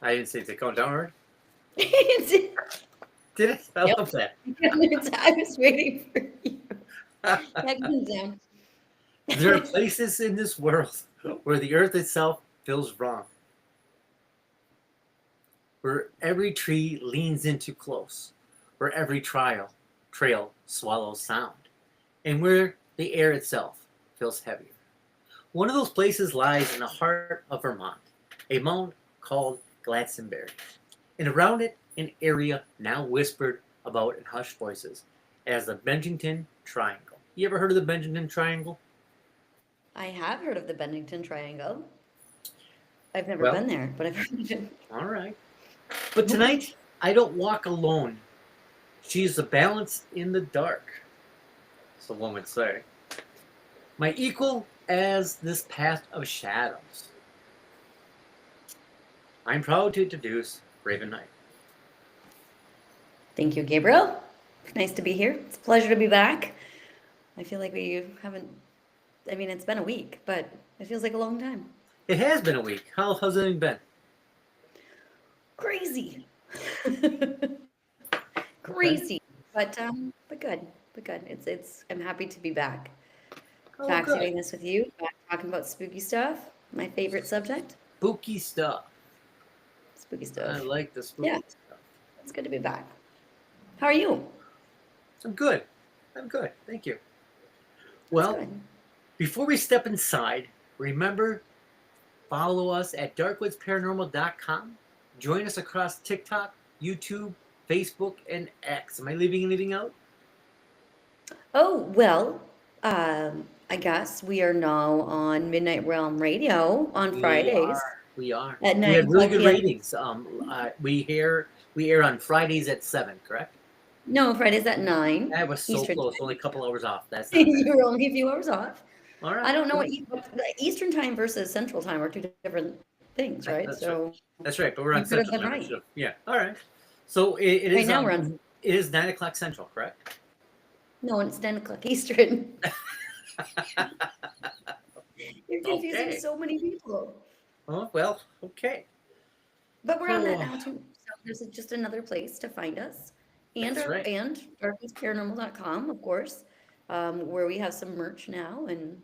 I didn't say to count down, right? It's- Did it? I yep. love that. I was waiting for you. Yeah, come down. There are places in this world where the earth itself feels wrong, where every tree leans in too close, where every trail swallows sound, and where the air itself feels heavier. One of those places lies in the heart of Vermont, a mound called Glastonbury, and around it an area now whispered about in hushed voices as the Bennington Triangle. You ever heard of the Bennington Triangle? I have heard of the Bennington Triangle. I've never Well, been there, but I've heard of it. all right. But tonight, I don't walk alone. She's the balance in the dark, so one would say. My equal as this path of shadows. I'm proud to introduce Raven Knight. Thank you, Gabriel. Nice to be here. It's a pleasure to be back. I feel like we haven't, I mean, it's been a week, but it feels like a long time. It has been a week. How's it been? Crazy. Okay. Crazy. But good. But good. I'm happy to be back. Oh, Back good. doing this with you, back talking about spooky stuff. My favorite subject. Spooky stuff. Spooky I stuff. like the Yeah, spooky stuff. it's good to be back. How are you? I'm good. I'm good. Thank you. That's Well, good. before we step inside, remember follow us at darkwoodsparanormal.com. Join us across TikTok, YouTube, Facebook, and X. Am I leaving anything out? Oh, well, I guess we are now on Midnight Realm Radio on We Fridays are. We are. at We 9 had really o'clock good p.m. ratings. We air on Fridays at 7. Correct? No, Fridays at 9 That was so Eastern close. Time. Only a couple hours off. That's not bad. You're only a few hours off. All I right. don't know Well, what Eastern Time versus Central Time are two different things, right? that's right. So That's right. But we're you on could have Central been Time. right. Yeah. All right. So Right now we're on. it is 9 o'clock Central. Correct? No, it's 10 o'clock Eastern. You're confusing Okay. so many people. Oh well. Okay. But we're on that Oh, now too. So there's just another place to find us. And that's our right. and darkness.paranormal.com, of course, where we have some merch now and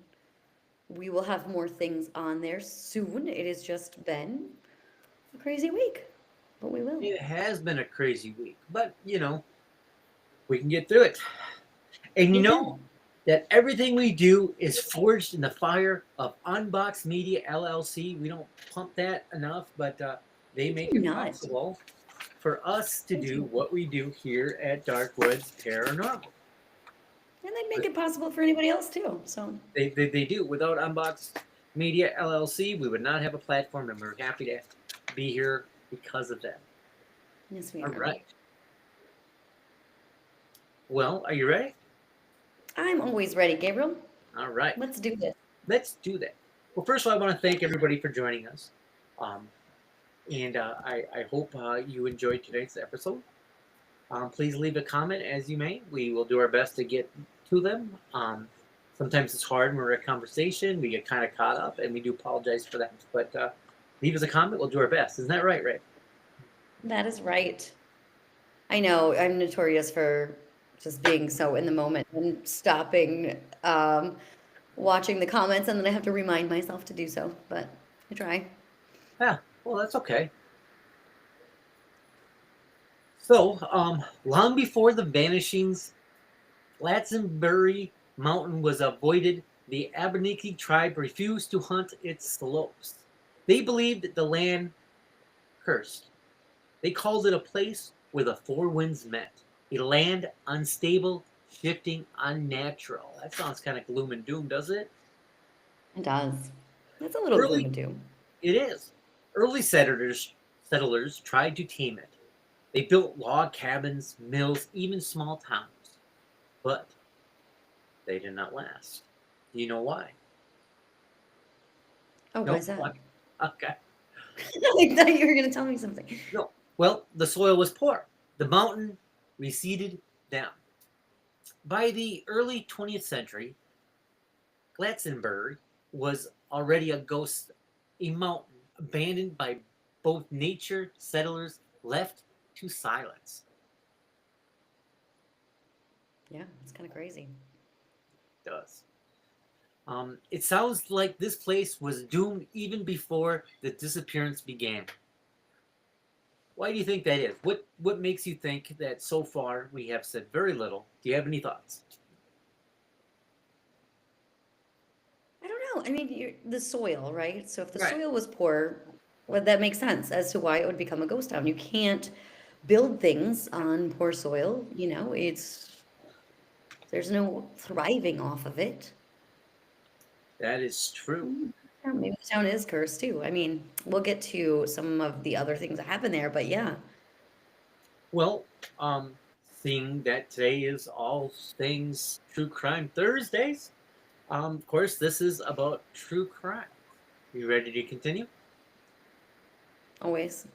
we will have more things on there soon. It has just been a crazy week, but we will. It has been a crazy week, but we can get through it. And you We know can. that everything we do is forged in the fire of Unbox Media LLC. We don't pump that enough, but they We make do it not. possible for us to We do do. what we do here at Darkwoods Paranormal. And they make it possible for anybody else too. So They do. Without Unbox Media LLC, we would not have a platform, and we're happy to be here because of that. yes, we All are. right. Well, are you ready? I'm always ready, Gabriel. All right. Let's do this. Let's do that. Well, first of all, I want to thank everybody for joining us. Um, and I hope you enjoyed today's episode. Please leave a comment as you may. We will do our best to get to them. Sometimes it's hard when we're at conversation. We get kind of caught up, and we do apologize for that. But leave us a comment. We'll do our best. Isn't that right, Ray? That is right. I know I'm notorious for just being so in the moment and stopping watching the comments, and then I have to remind myself to do so. But I try. Yeah. Well, that's okay. So, long before the vanishings, Glastonbury Mountain was avoided. The Abenaki tribe refused to hunt its slopes. They believed the land cursed. They called it a place where the four winds met. A land unstable, shifting, unnatural. That sounds kind of gloom and doom, does it? It does. It's a little gloom Early, and doom. it is. Early settlers tried to tame it. They built log cabins, mills, even small towns. But they did not last. Do you know why? Oh, why No? is that? Why? Okay. I thought you were going to tell me something. No. Well, the soil was poor. The mountain receded down. By the early 20th century, Glastonbury was already a ghost, a mountain abandoned by both nature settlers left to silence. Yeah, it's kind of crazy. It does. It sounds like this place was doomed even before the disappearance began. Why do you think that is? What makes you think that so far we have said very little? Do you have any thoughts? I don't know. I mean, the soil, right? So if the Right. soil was poor, well, that makes sense as to why it would become a ghost town. You can't build things on poor soil. There's no thriving off of it. That is true. Yeah, maybe the town is cursed too. I mean, we'll get to some of the other things that happen there, but yeah. Well, seeing that today is all things true crime Thursdays, of course, this is about true crime. You ready to continue? Always.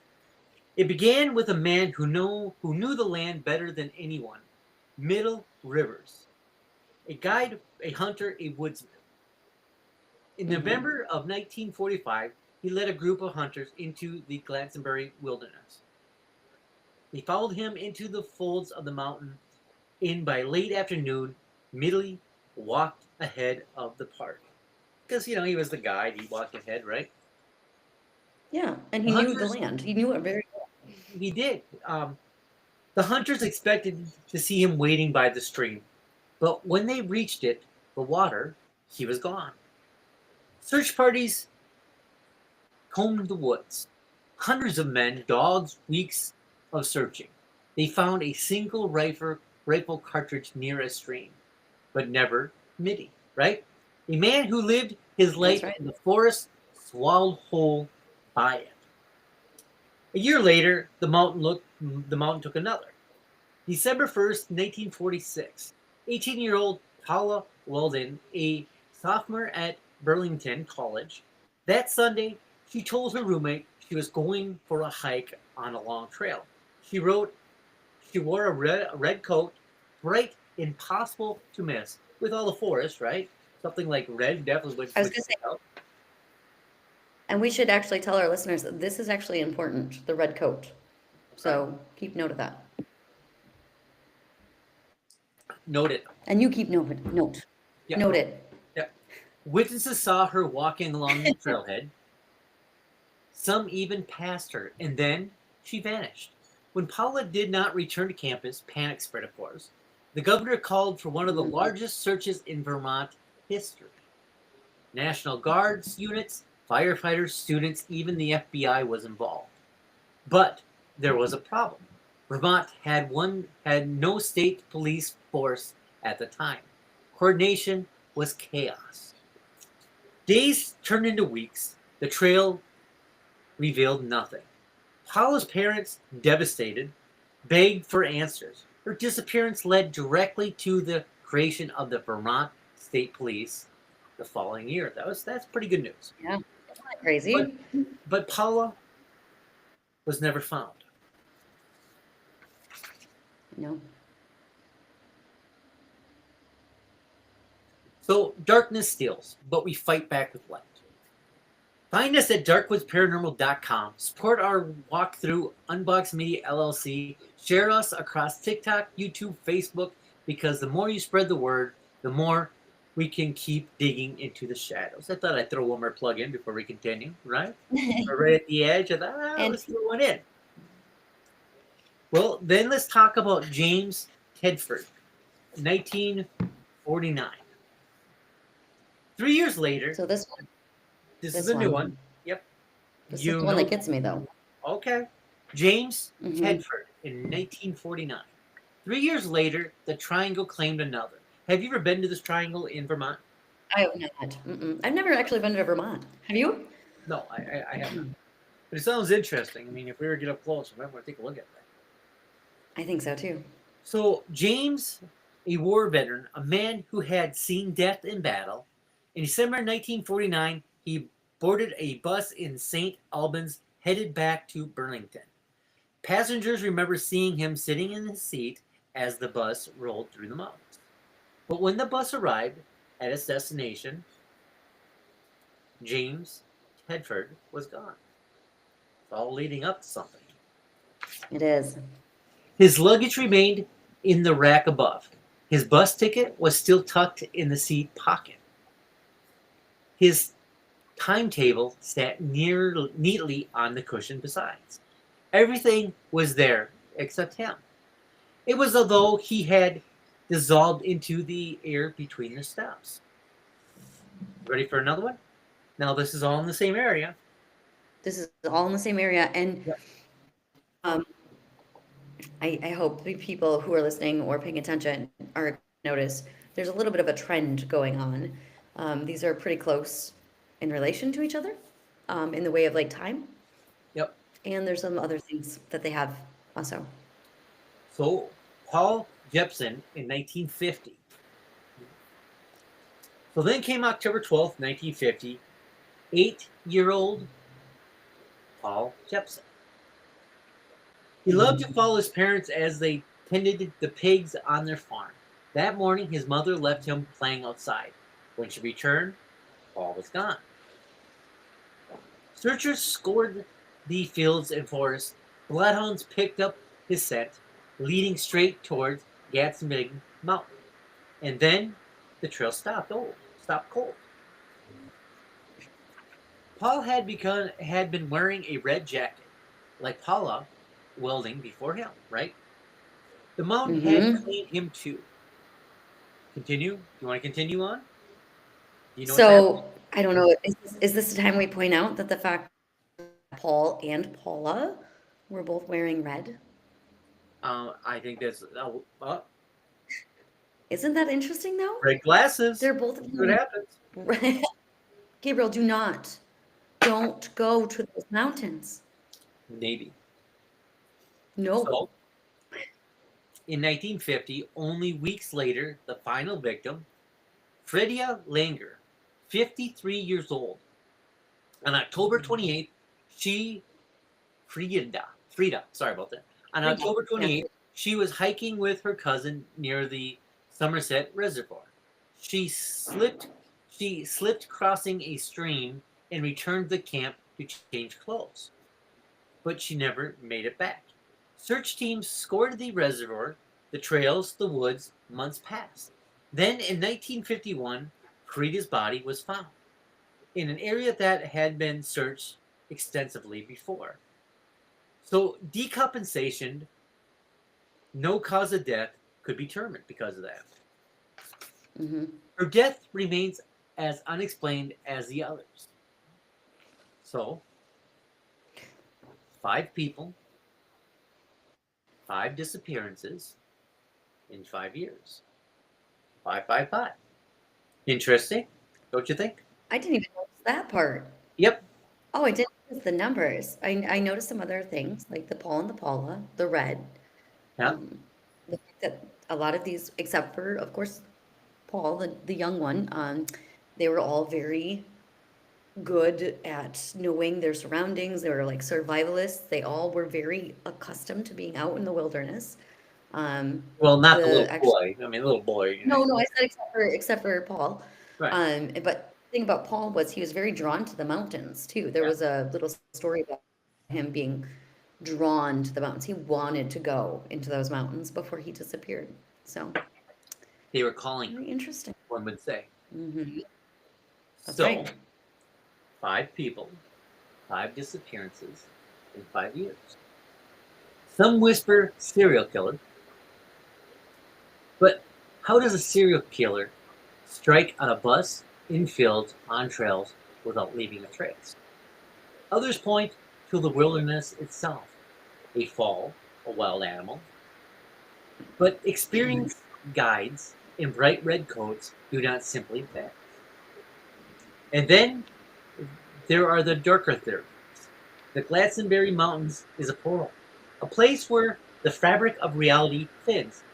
It began with a man who knew the land better than anyone, Middle Rivers, a guide, a hunter, a woodsman. In Hmm. November of 1945, he led a group of hunters into the Glastonbury Wilderness. They followed him into the folds of the mountain, and by late afternoon, Midley walked ahead of the party. Because, he was the guide, he walked ahead, right? Yeah, and he The knew the hunters, land. He knew it very well. he did. The hunters expected to see him waiting by the stream, but when they reached it, the water, he was gone. Search parties combed the woods. Hundreds of men, dogs, weeks of searching. They found a single rifle cartridge near a stream, but never Mitty, right? A man who lived his That's life right. in the forest, swallowed whole by it. A year later, the mountain took another. December 1st, 1946. 18-year-old Paula Weldon, a sophomore at Burlington College. That Sunday, she told her roommate she was going for a hike on a long trail. She wrote she wore a red coat, bright, impossible to miss, with all the forest, right? Something like red definitely I was would gonna say, stick out. and we should actually tell our listeners that this is actually important, the red coat. Okay. So keep note of that. Noted. And you keep note. Yeah, Note no. it. Yeah. Witnesses saw her walking along the trailhead. Some even passed her, and then she vanished. When Paula did not return to campus, panic spread, of course. The governor called for one of the Mhm. largest searches in Vermont history. National Guards units, firefighters, students, even the FBI was involved. But there was a problem. Vermont had no state police force at the time. Coordination was chaos. Days turned into weeks. The trail revealed nothing. Paula's parents, devastated, begged for answers. Her disappearance led directly to the creation of the Vermont State Police the following year. That's pretty good news. Yeah. Isn't that But crazy? but Paula was never found. No. So darkness steals, but we fight back with light. Find us at darkwoods.paranormal.com. Support our walkthrough Unbox Media LLC. Share us across TikTok, YouTube, Facebook, because the more you spread the word, the more we can keep digging into the shadows. I thought I'd throw one more plug in before we continue, right? We're right at the edge. I thought, And let's throw one in. Well, then let's talk about James Tedford, 1949. 3 years later, so this is this a new one, one. Yep. this is You the one know, that gets me though. okay. James Hmm. Tedford in 1949. 3 years later, the triangle claimed another. Have you ever been to this triangle in Vermont? I have not. Mm-mm. I've never actually been to Vermont. Have you? No, I have not. But it sounds interesting. I mean, if we were to get up close, we might want to take a look at that. I think so too. So, James, a war veteran, a man who had seen death in battle, in December 1949, he boarded a bus in St. Albans headed back to Burlington. Passengers remember seeing him sitting in his seat as the bus rolled through the mountains. But when the bus arrived at its destination, James Tedford was gone. It's all leading up to something. It is. His luggage remained in the rack above. His bus ticket was still tucked in the seat pocket. His timetable sat neatly on the cushion besides. Everything was there except him. It was as though he had dissolved into the air between the steps. Ready for another one? Now, this is all in the same area. This is all in the same area. And Yep. um, I hope the people who are listening or paying attention are notice there's a little bit of a trend going on. These are pretty close in relation to each other in the way of like time. Yep. And there's some other things that they have also. So, Paul Jepson in 1950. So then came October 12th, 1950. 8-year-old Paul Jepson. He loved to follow his parents as they tended the pigs on their farm. That morning, his mother left him playing outside. When she returned, Paul was gone. Searchers scoured the fields and forests. Bloodhounds picked up his scent, leading straight towards Gadsden Mountain. And then the trail stopped cold. Paul had been wearing a red jacket, like Paula welding before him, right? The mountain had claimed him too. Continue? You want to continue on? Do you know what's happening? So I don't know. Is this the time we point out that the fact that Paul and Paula were both wearing red? I think that's Isn't that interesting though? red glasses. They're both See what happens. red. Gabriel, don't go to those mountains. Maybe. No. So, in 1950, only weeks later, the final victim, Fredia Langer, 53 years old. On October 28th, Frida, sorry about that. On October 28th, she was hiking with her cousin near the Somerset Reservoir. She slipped crossing a stream and returned to the camp to change clothes. But she never made it back. Search teams scoured the reservoir, the trails, the woods. Months passed. Then in 1951, Frida's body was found in an area that had been searched extensively before. So decompensation, no cause of death could be determined because of that. Mm-hmm. Her death remains as unexplained as the others. So, 5 people, 5 disappearances in 5 years. 5, 5, 5. Interesting, don't you think? I didn't even notice that part. Yep. Oh, I didn't notice the numbers. I noticed some other things like the Paul and the Paula, the red. Yeah. The fact that a lot of these, except for of course Paul, the young one, they were all very good at knowing their surroundings. They were like survivalists. They all were very accustomed to being out in the wilderness. Well, not the little actually, boy. I mean, little boy. no, I said except for Paul. Right. But the thing about Paul was he was very drawn to the mountains too. There Yeah. was a little story about him being drawn to the mountains. He wanted to go into those mountains before he disappeared. So They were calling very him, interesting. one would say. Mm-hmm. That's So, right. 5 people, 5 disappearances in 5 years. Some whisper serial killer. But how does a serial killer strike on a bus, in fields, on trails, without leaving a trace? Others point to the wilderness itself. A fall, a wild animal. But experienced guides in bright red coats do not simply vanish. And then there are the darker theories. The Glastonbury Mountains is a portal, a place where the fabric of reality thins.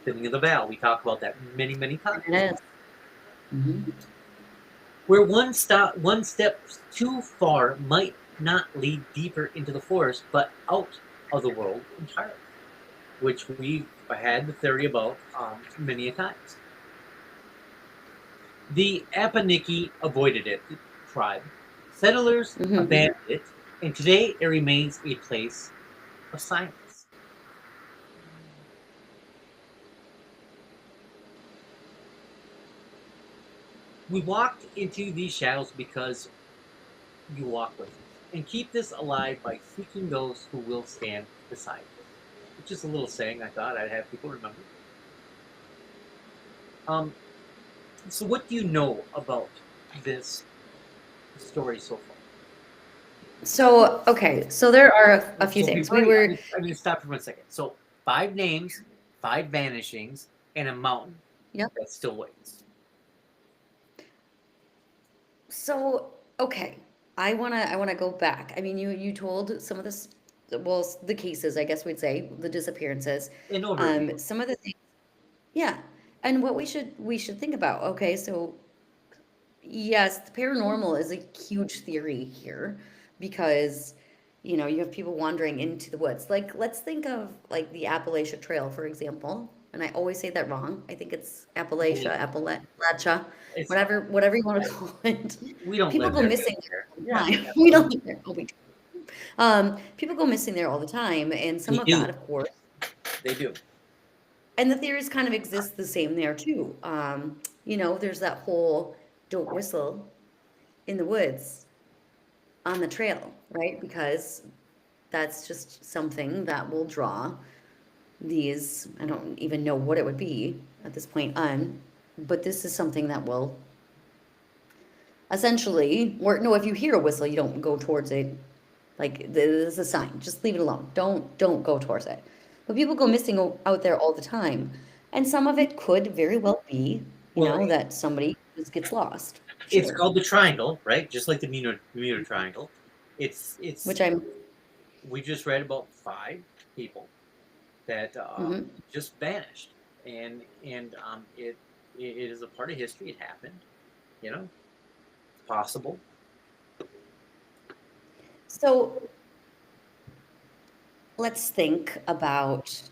Thinning of the veil. We talk about that many, many times. It is. Mm-hmm. Where one step too far might not lead deeper into the forest, but out of the world entirely, which we've had the theory about many a times. The Abenaki avoided it, the tribe. Settlers abandoned it, And today it remains a place of silence. We walked into these shadows because you walk with us, and keep this alive by seeking those who will stand beside you. Which is a little saying I thought I'd have people remember. Um, so what do you know about this story so far? So, okay, so there are a few So things. before I need to stop for 1 second. So 5 names, 5 vanishings, and a mountain Yep. that still waits. So, okay, I wanna go back. I mean, you told some of this, well, the cases, I guess we'd say, the disappearances. An overview. Some of the things, yeah, and what we should think about. Okay, so yes, the paranormal is a huge theory here because, you have people wandering into the woods. Like, let's think of like the Appalachia Trail, for example. And I always say that wrong. I think it's Appalachia, It's fine. whatever you want to call it. We don't People live go there. We don't missing there care. all the Yeah, time. yeah. We don't live there. Oh, we do. People go missing there all the time, and some They of do. that, of course, They do. and the theories kind of exist the same there too. There's that whole don't whistle in the woods on the trail, right? Because that's just something that will draw these, I don't even know what it would be at this point on, but this is something that will essentially, or no, if you hear a whistle, you don't go towards it. Like this is a sign. Just leave it alone. Don't go towards it. But people go missing out there all the time. And some of it could very well be, Well, that somebody just gets lost. it's Sure. called the triangle, right? Just like the Bermuda Triangle. It's Which I'm we just read about 5 people that mhm. just vanished, and it is a part of history. It happened, you know, it's possible. So let's think about,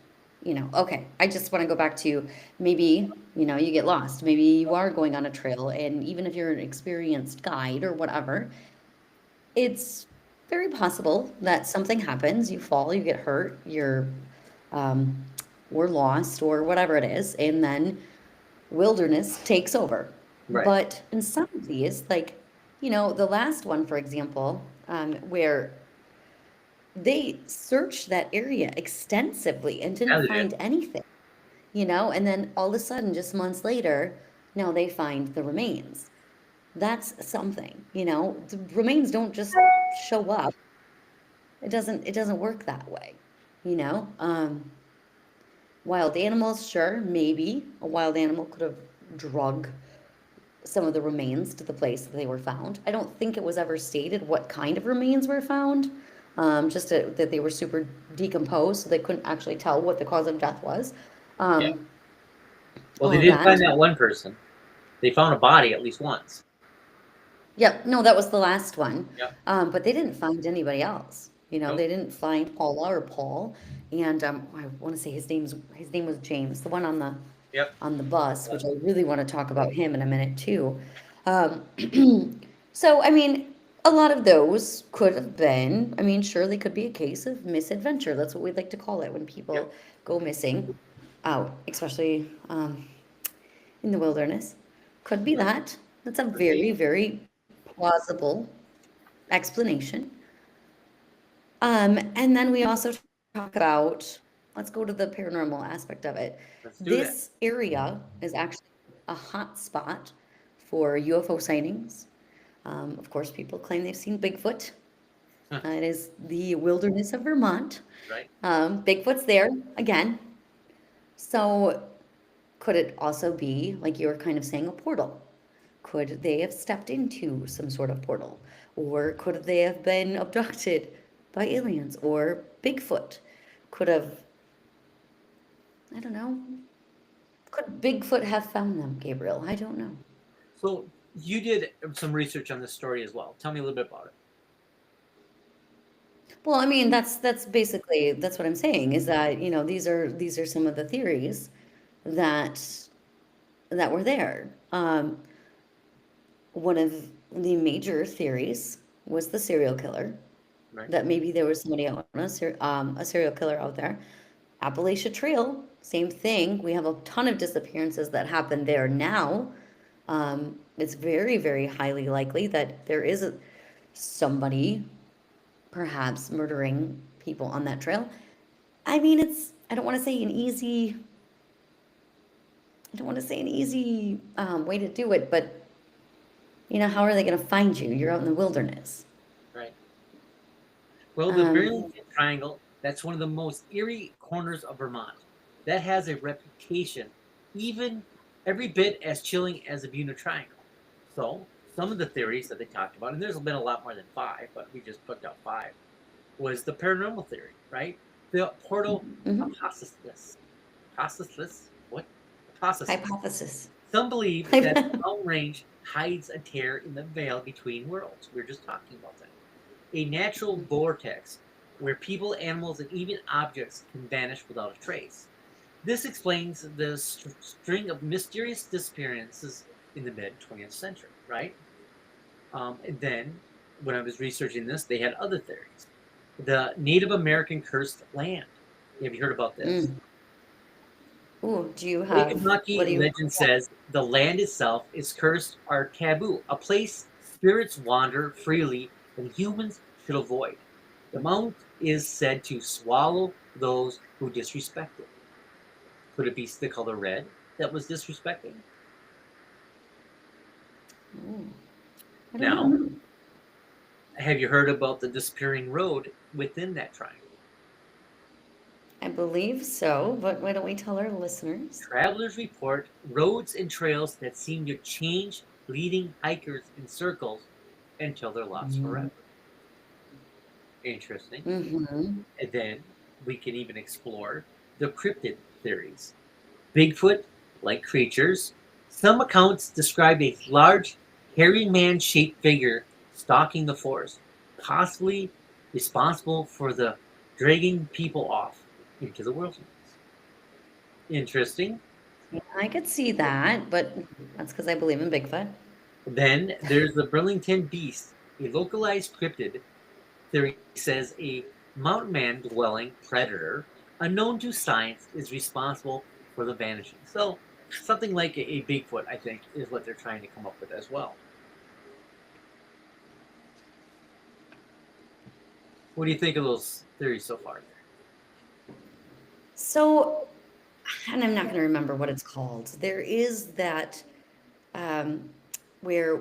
okay, I just want to go back to maybe, you get lost. Maybe you are going on a trail, and even if you're an experienced guide or whatever, it's very possible that something happens. You fall, you get hurt, um, or lost, or whatever it is, and then wilderness takes over. Right. But in some of these, like, the last one, for example, where they searched that area extensively and Yeah, didn't they did. find anything, and then all of a sudden, just months later, now they find the remains. That's something, the remains don't just show up. It doesn't work that way, you know? Wild animals, sure, maybe a wild animal could have drug some of the remains to the place that they were found. I don't think it was ever stated what kind of remains were found, that they were super decomposed, so they couldn't actually tell what the cause of death was. Yeah. Um, Well, all they of did find that. that one person. They found a body at least once. Yep, no, that was the last one. Yep. But they didn't find anybody else. Nope. They didn't find Paula or Paul, and I want to say his name was James, the one Yep. on the bus, which I really want to talk about him in a minute too. Um, so I mean, a lot of those could have been. I mean, surely could be a case of misadventure. That's what we like to call it when Yep. people go missing out, especially in the wilderness. Could be Right. that. That's a Could be. very, very plausible explanation. And then we also talk about, let's go to the paranormal aspect of it. Let's do that. This area is actually a hot spot for UFO sightings. Of course, people claim they've seen Bigfoot. It is the wilderness of Vermont. Right. Bigfoot's there again. So could it also be, like you were kind of saying, a portal? Could they have stepped into some sort of portal? Or could they have been abducted by aliens? Or Bigfoot could have, I don't know, could Bigfoot have found them, Gabriel? I don't know. So you did some research on this story as well. Tell me a little bit about it. Well, I mean, that's basically that's what I'm saying is that, these are some of the theories that that were there. One of the major theories was the serial killer. Right. that maybe there was somebody out, a serial killer out there. Appalachia Trail, same thing. We have a ton of disappearances that happen there now. It's very, very highly likely that there is somebody perhaps murdering people on that trail. I mean, I don't want to say an easy, I don't want to say an easy way to do it, but how are they going to find you? You're out in the wilderness. Right. Well, the Um, Burlington Triangle, that's one of the most eerie corners of Vermont. That has a reputation, even every bit as chilling as the Bermuda Triangle. So, some of the theories that they talked about, and there's been a lot more than five, but we just picked out five, was the paranormal theory, right? The portal mhm. hypothesis. Hypothesis? What? Hypothesis. Hypothesis. Some believe that the mountain range hides a tear in the veil between worlds. We are just talking about that. A natural vortex where people, animals, and even objects can vanish without a trace. This explains the string of mysterious disappearances in the mid 20th century, right? And then, when I was researching this, they had other theories. The Native American cursed land. Have you heard about this? Mm. Ooh, what do Waikimaki you legend says the land itself is cursed or taboo, a place spirits wander freely and humans should avoid. The mount is said to swallow those who disrespect it. Could it be the color red that was disrespecting? Ooh, I don't Now, know. have you heard about the disappearing road within that triangle? I believe so, but why don't we tell our listeners? Travelers report roads and trails that seem to change, leading hikers in circles until they're lost forever. Interesting. Mm-hmm. And then we can even explore the cryptid theories. Bigfoot like creatures. Some accounts describe a large, hairy man shaped figure stalking the forest, possibly responsible for the dragging people off into the wilderness. Interesting. Yeah, I could see that, but that's because I believe in Bigfoot. Then there's the Burlington Beast, a localized cryptid theory says a mountain man dwelling predator unknown to science is responsible for the vanishing. So something like a Bigfoot, I think, is what they're trying to come up with as well. What do you think of those theories so far? So, and I'm not going to remember what it's called. There is that um, where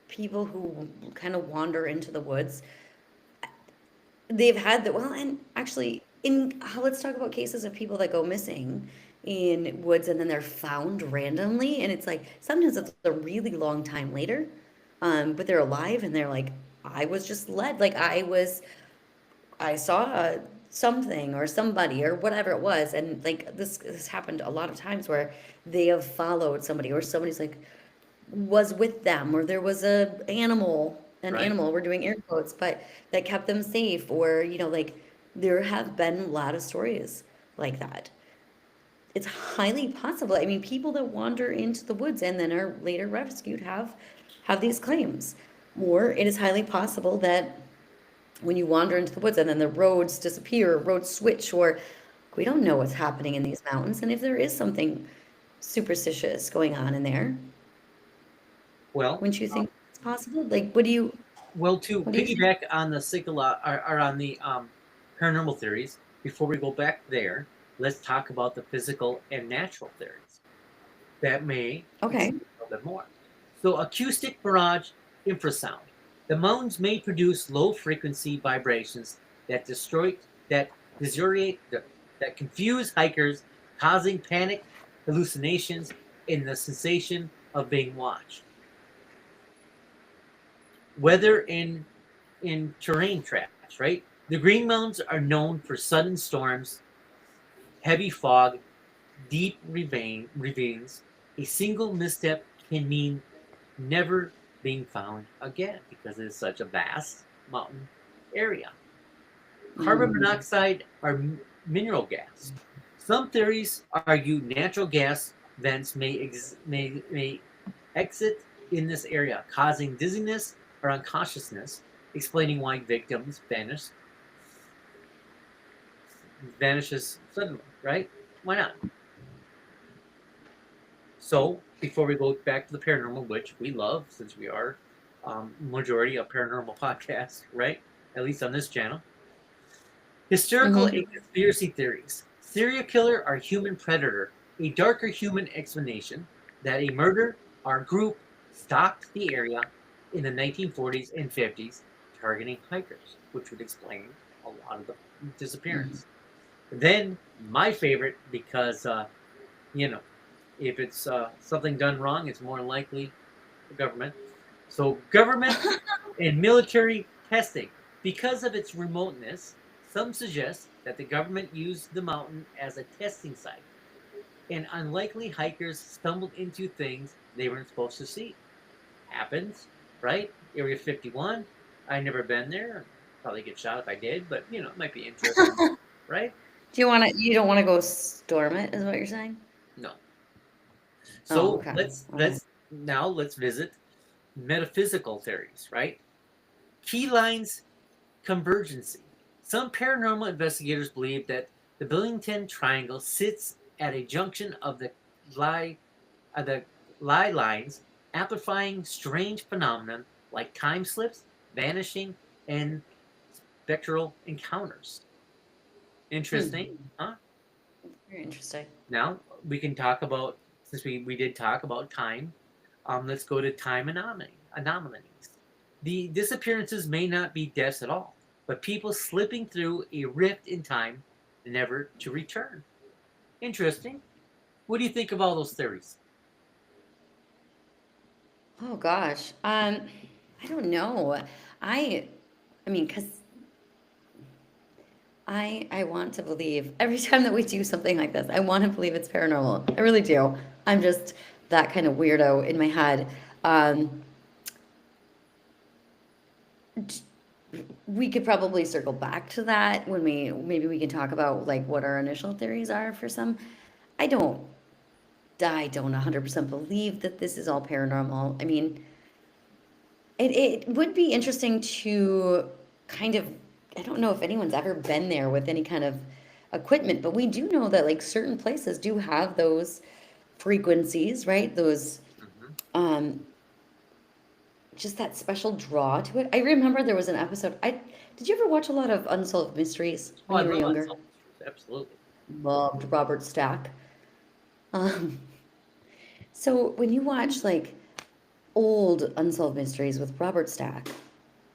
people who kind of wander into the woods, they've had the, well, and actually, let's talk about cases of people that go missing in woods and then they're found randomly. And it's like, sometimes it's a really long time later, but they're alive and they're like, I was just led, like I saw something or somebody or whatever it was, and like this happened a lot of times where they have followed somebody or somebody's like was with them or there was an Right? animal, we're doing air quotes, but that kept them safe, or like there have been a lot of stories like that. It's highly possible. I mean, people that wander into the woods and then are later rescued have these claims. Or it is highly possible that when you wander into the woods and then the roads disappear, or roads switch, or we don't know what's happening in these mountains. And if there is something superstitious going on in there, Well, wouldn't you think it's possible? Like, what do you to think? piggyback on the or on the paranormal theories, before we go back there, let's talk about the physical and natural theories that may Okay. explain a little bit more. So, acoustic barrage infrasound. The mountains may produce low frequency vibrations that that disorientate, that confuse hikers, causing panic, hallucinations, and the sensation of being watched. Weather in terrain traps, right? The Green Mountains are known for sudden storms, heavy fog, deep ravines. A single misstep can mean never being found again because it is such a vast mountain area. Carbon Mm. monoxide or mineral gas. Some theories argue natural gas vents may exit in this area, causing dizziness or unconsciousness, explaining why victims vanishes suddenly, right? Why not? So before we go back to the paranormal, which we love since we are majority a paranormal podcast, right? At least on this channel. Historical Mm-hmm. and conspiracy theories. Serial killer or human predator. A darker human explanation that a murder or group stalked the area in the 1940s and 50s, targeting hikers, which would explain a lot of the Mm-hmm. disappearance. Then, my favorite, because, you know, if it's something done wrong, it's more likely the government. So, government and military testing. Because of its remoteness, some suggest that the government used the mountain as a testing site, and unlikely hikers stumbled into things they weren't supposed to see. Happens, right? Area 51. I never been there. Probably get shot if I did, but it might be interesting, right? Do you want to? You don't want to go storm it? Is what you're saying? No. Oh, So okay. let's Okay. let's visit metaphysical theories, right? Key lines convergency. Some paranormal investigators believe that the Billington Triangle sits at a junction of the lie lines, amplifying strange phenomena like time slips, vanishing, and spectral encounters. Interesting, Hmm. huh? Very interesting. Now we can talk about, since we did talk about time. Let's go to time anomalies. The disappearances may not be deaths at all, but people slipping through a rift in time, never to return. Interesting. What do you think of all those theories? Oh gosh. I don't know. I I mean, because I want to believe every time that we do something like this, I want to believe it's paranormal. I really do. I'm just that kind of weirdo in my head. Um, we could probably circle back to that when maybe we can talk about like what our initial theories are for some. I don't I don't 100% believe that this is all paranormal. I mean, it would be interesting to kind of, I don't know if anyone's ever been there with any kind of equipment, but we do know that like certain places do have those frequencies, right? Those, Mm-hmm. um, just that special draw to it. I remember there was an episode. Did you ever watch a lot of Unsolved Mysteries Oh, when I you were love younger? unsolved mysteries. Absolutely. Loved Robert Stack. Um, so when you watch like old Unsolved Mysteries with Robert Stack,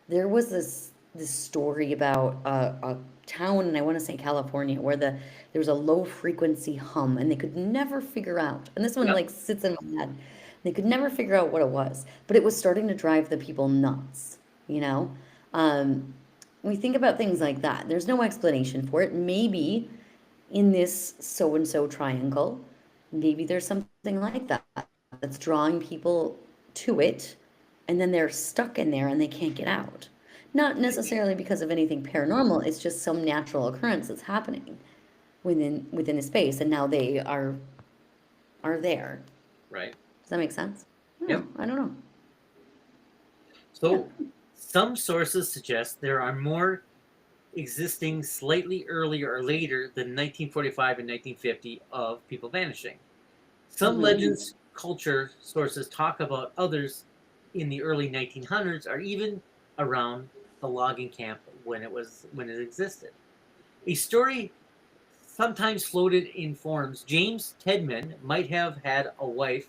there was this story about a town, and I want to say California, where there was a low frequency hum, and they could never figure out. And this one Yep. like sits in my head. They could never figure out what it was, but it was starting to drive the people nuts. You know, um, we think about things like that. There's no explanation for it. Maybe in this so and so triangle, maybe there's something like that that's drawing people to it, and then they're stuck in there and they can't get out. Not necessarily because of anything paranormal, it's just some natural occurrence that's happening within a space, and now they are there. Right. Does that make sense? Yep. No, I don't know. Yeah. So some sources suggest there are more existing slightly earlier or later than 1945 and 1950 of people vanishing. Some Mm-hmm. legends, culture sources talk about others in the early 1900s or even around the logging camp when it existed. A story sometimes floated in forums. James Tedman might have had a wife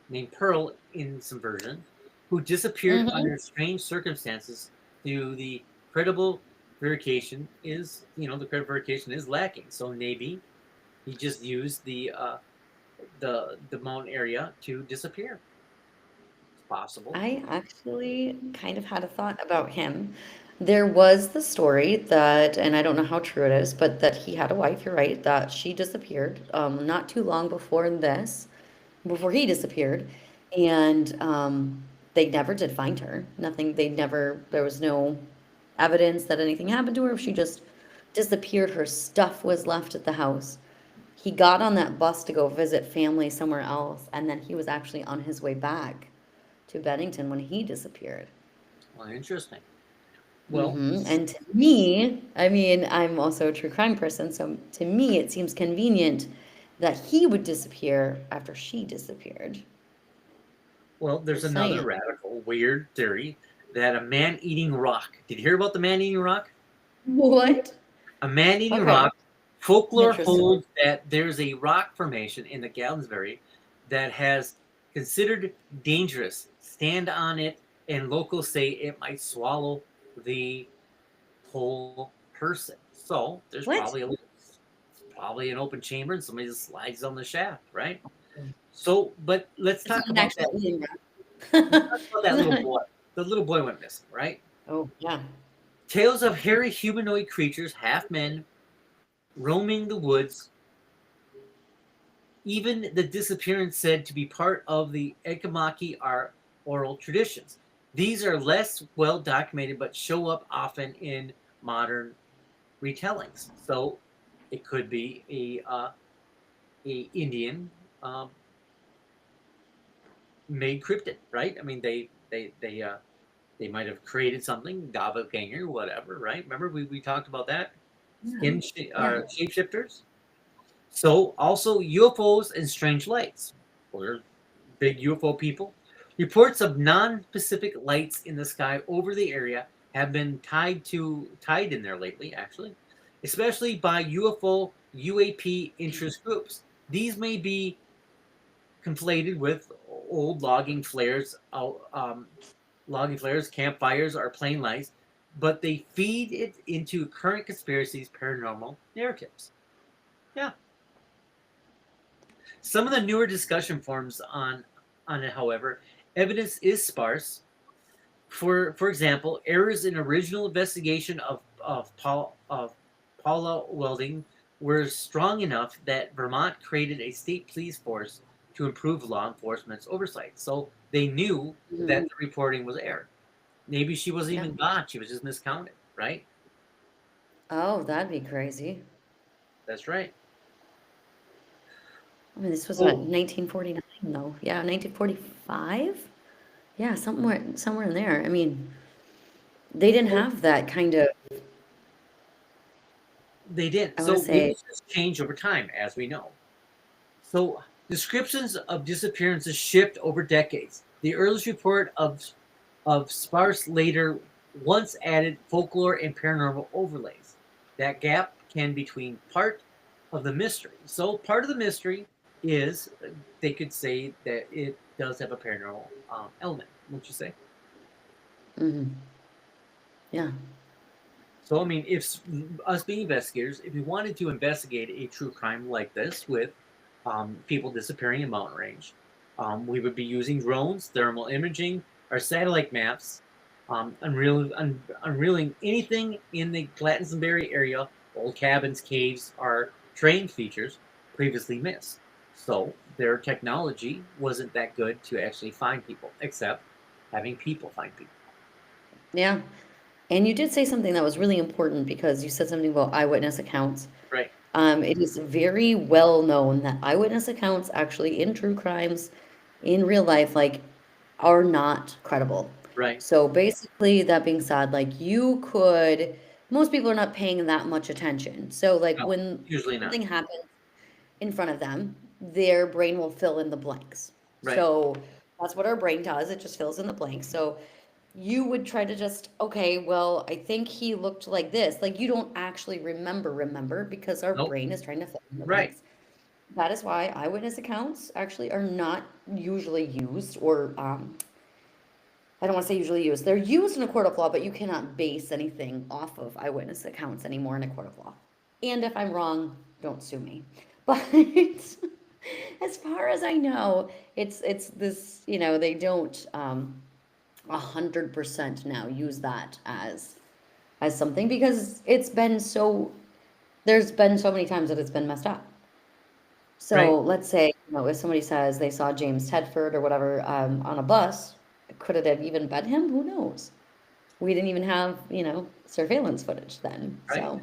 named Pearl in some versions who disappeared Mm-hmm. under strange circumstances through the credible credible verification is lacking. So maybe he just used the mountain area to disappear. It's possible. I actually kind of had a thought about him. There was the story that, and I don't know how true it is, but that he had a wife, you're right, that she disappeared not too long before this, before he disappeared. And they never did find her. Nothing, there was no evidence that anything happened to her. She just disappeared. Her stuff was left at the house. He got on that bus to go visit family somewhere else, and then he was actually on his way back to Bennington when he disappeared. Well, interesting. Well, And to me, I mean, I'm also a true crime person, so to me, it seems convenient that he would disappear after she disappeared. there's Just another saying. radical, weird theory that a man-eating rock. Did you hear about the man-eating rock? What? A man-eating Okay, rock. Folklore interesting. holds that there's a rock formation in the Gallinsbury that has considered dangerous. Stand on it, and locals say it might swallow the whole person. So there's What? probably an open chamber, and somebody just slides on the shaft, right? So, but let's It's talk not an about actual eating rat. that It's little not- boy. The little boy went missing, right? Oh, yeah. Tales of hairy humanoid creatures, half men, roaming the woods. Even the disappearance said to be part of the Ekimaki are oral traditions. These are less well documented, but show up often in modern retellings. So it could be a Indian um, made cryptid, right? I mean, they might have created something, doppelganger, whatever, right? Remember we talked about that Yeah. Yeah. shapeshifters. So also UFOs and strange lights. We're big UFO people. Reports of non-Pacific lights in the sky over the area have been tied in there lately, actually, especially by UFO UAP interest groups. These may be conflated with old logging flares, campfires, or plane lights, but they feed it into current conspiracies, paranormal narratives. Yeah. Some of the newer discussion forums on it, however, evidence is sparse. For example, errors in original investigation of Paula Welding were strong enough that Vermont created a state police force to improve law enforcement's oversight. So they knew that Mhm. the reporting was error. Maybe she wasn't Yeah. even gone; she was just miscounted. Right? Oh, that'd be crazy. That's right. I mean, this was what, Oh, 1949 though. Yeah, 1945? Yeah, somewhere in there. I mean, they didn't oh, have that kind of, they didn't. I want So to say, witnesses change over time, as we know. So descriptions of disappearances shift over decades. The earliest report of sparse later once added folklore and paranormal overlays. That gap can between part of the mystery. So part of the mystery is they could say that it does have a paranormal element, wouldn't you say? hmm yeah. So I mean, if us being investigators, if we wanted to investigate a true crime like this with people disappearing in mountain range, we would be using drones, thermal imaging, our satellite maps, unreeling anything in the Glastonbury area, old cabins, caves, or terrain features previously missed. So their technology wasn't that good to actually find people, except having people find people. Yeah. And you did say something that was really important because you said something about eyewitness accounts. Right, It is very well known that eyewitness accounts actually in true crimes in real life, like, are not credible. right. So basically, that being said, like most people are not paying that much attention. So like No, when usually not. something happens in front of them, their brain will fill in the blanks. Right. So that's what our brain does. It just fills in the blanks. So you would try to just, okay, well, I think he looked like this. Like you don't actually remember because our Nope. brain is trying to fill in the Right. blanks. That is why eyewitness accounts actually are not usually used, or I don't want to say usually used. They're used in a court of law, but you cannot base anything off of eyewitness accounts anymore in a court of law. And if I'm wrong, don't sue me. But as far as I know, it's this, they don't 100% now use that as something because there's been so many times that it's been messed up. Right. So let's say, if somebody says they saw James Tedford or whatever on a bus, could it have even been him? Who knows? We didn't even have, surveillance footage then. Right. So,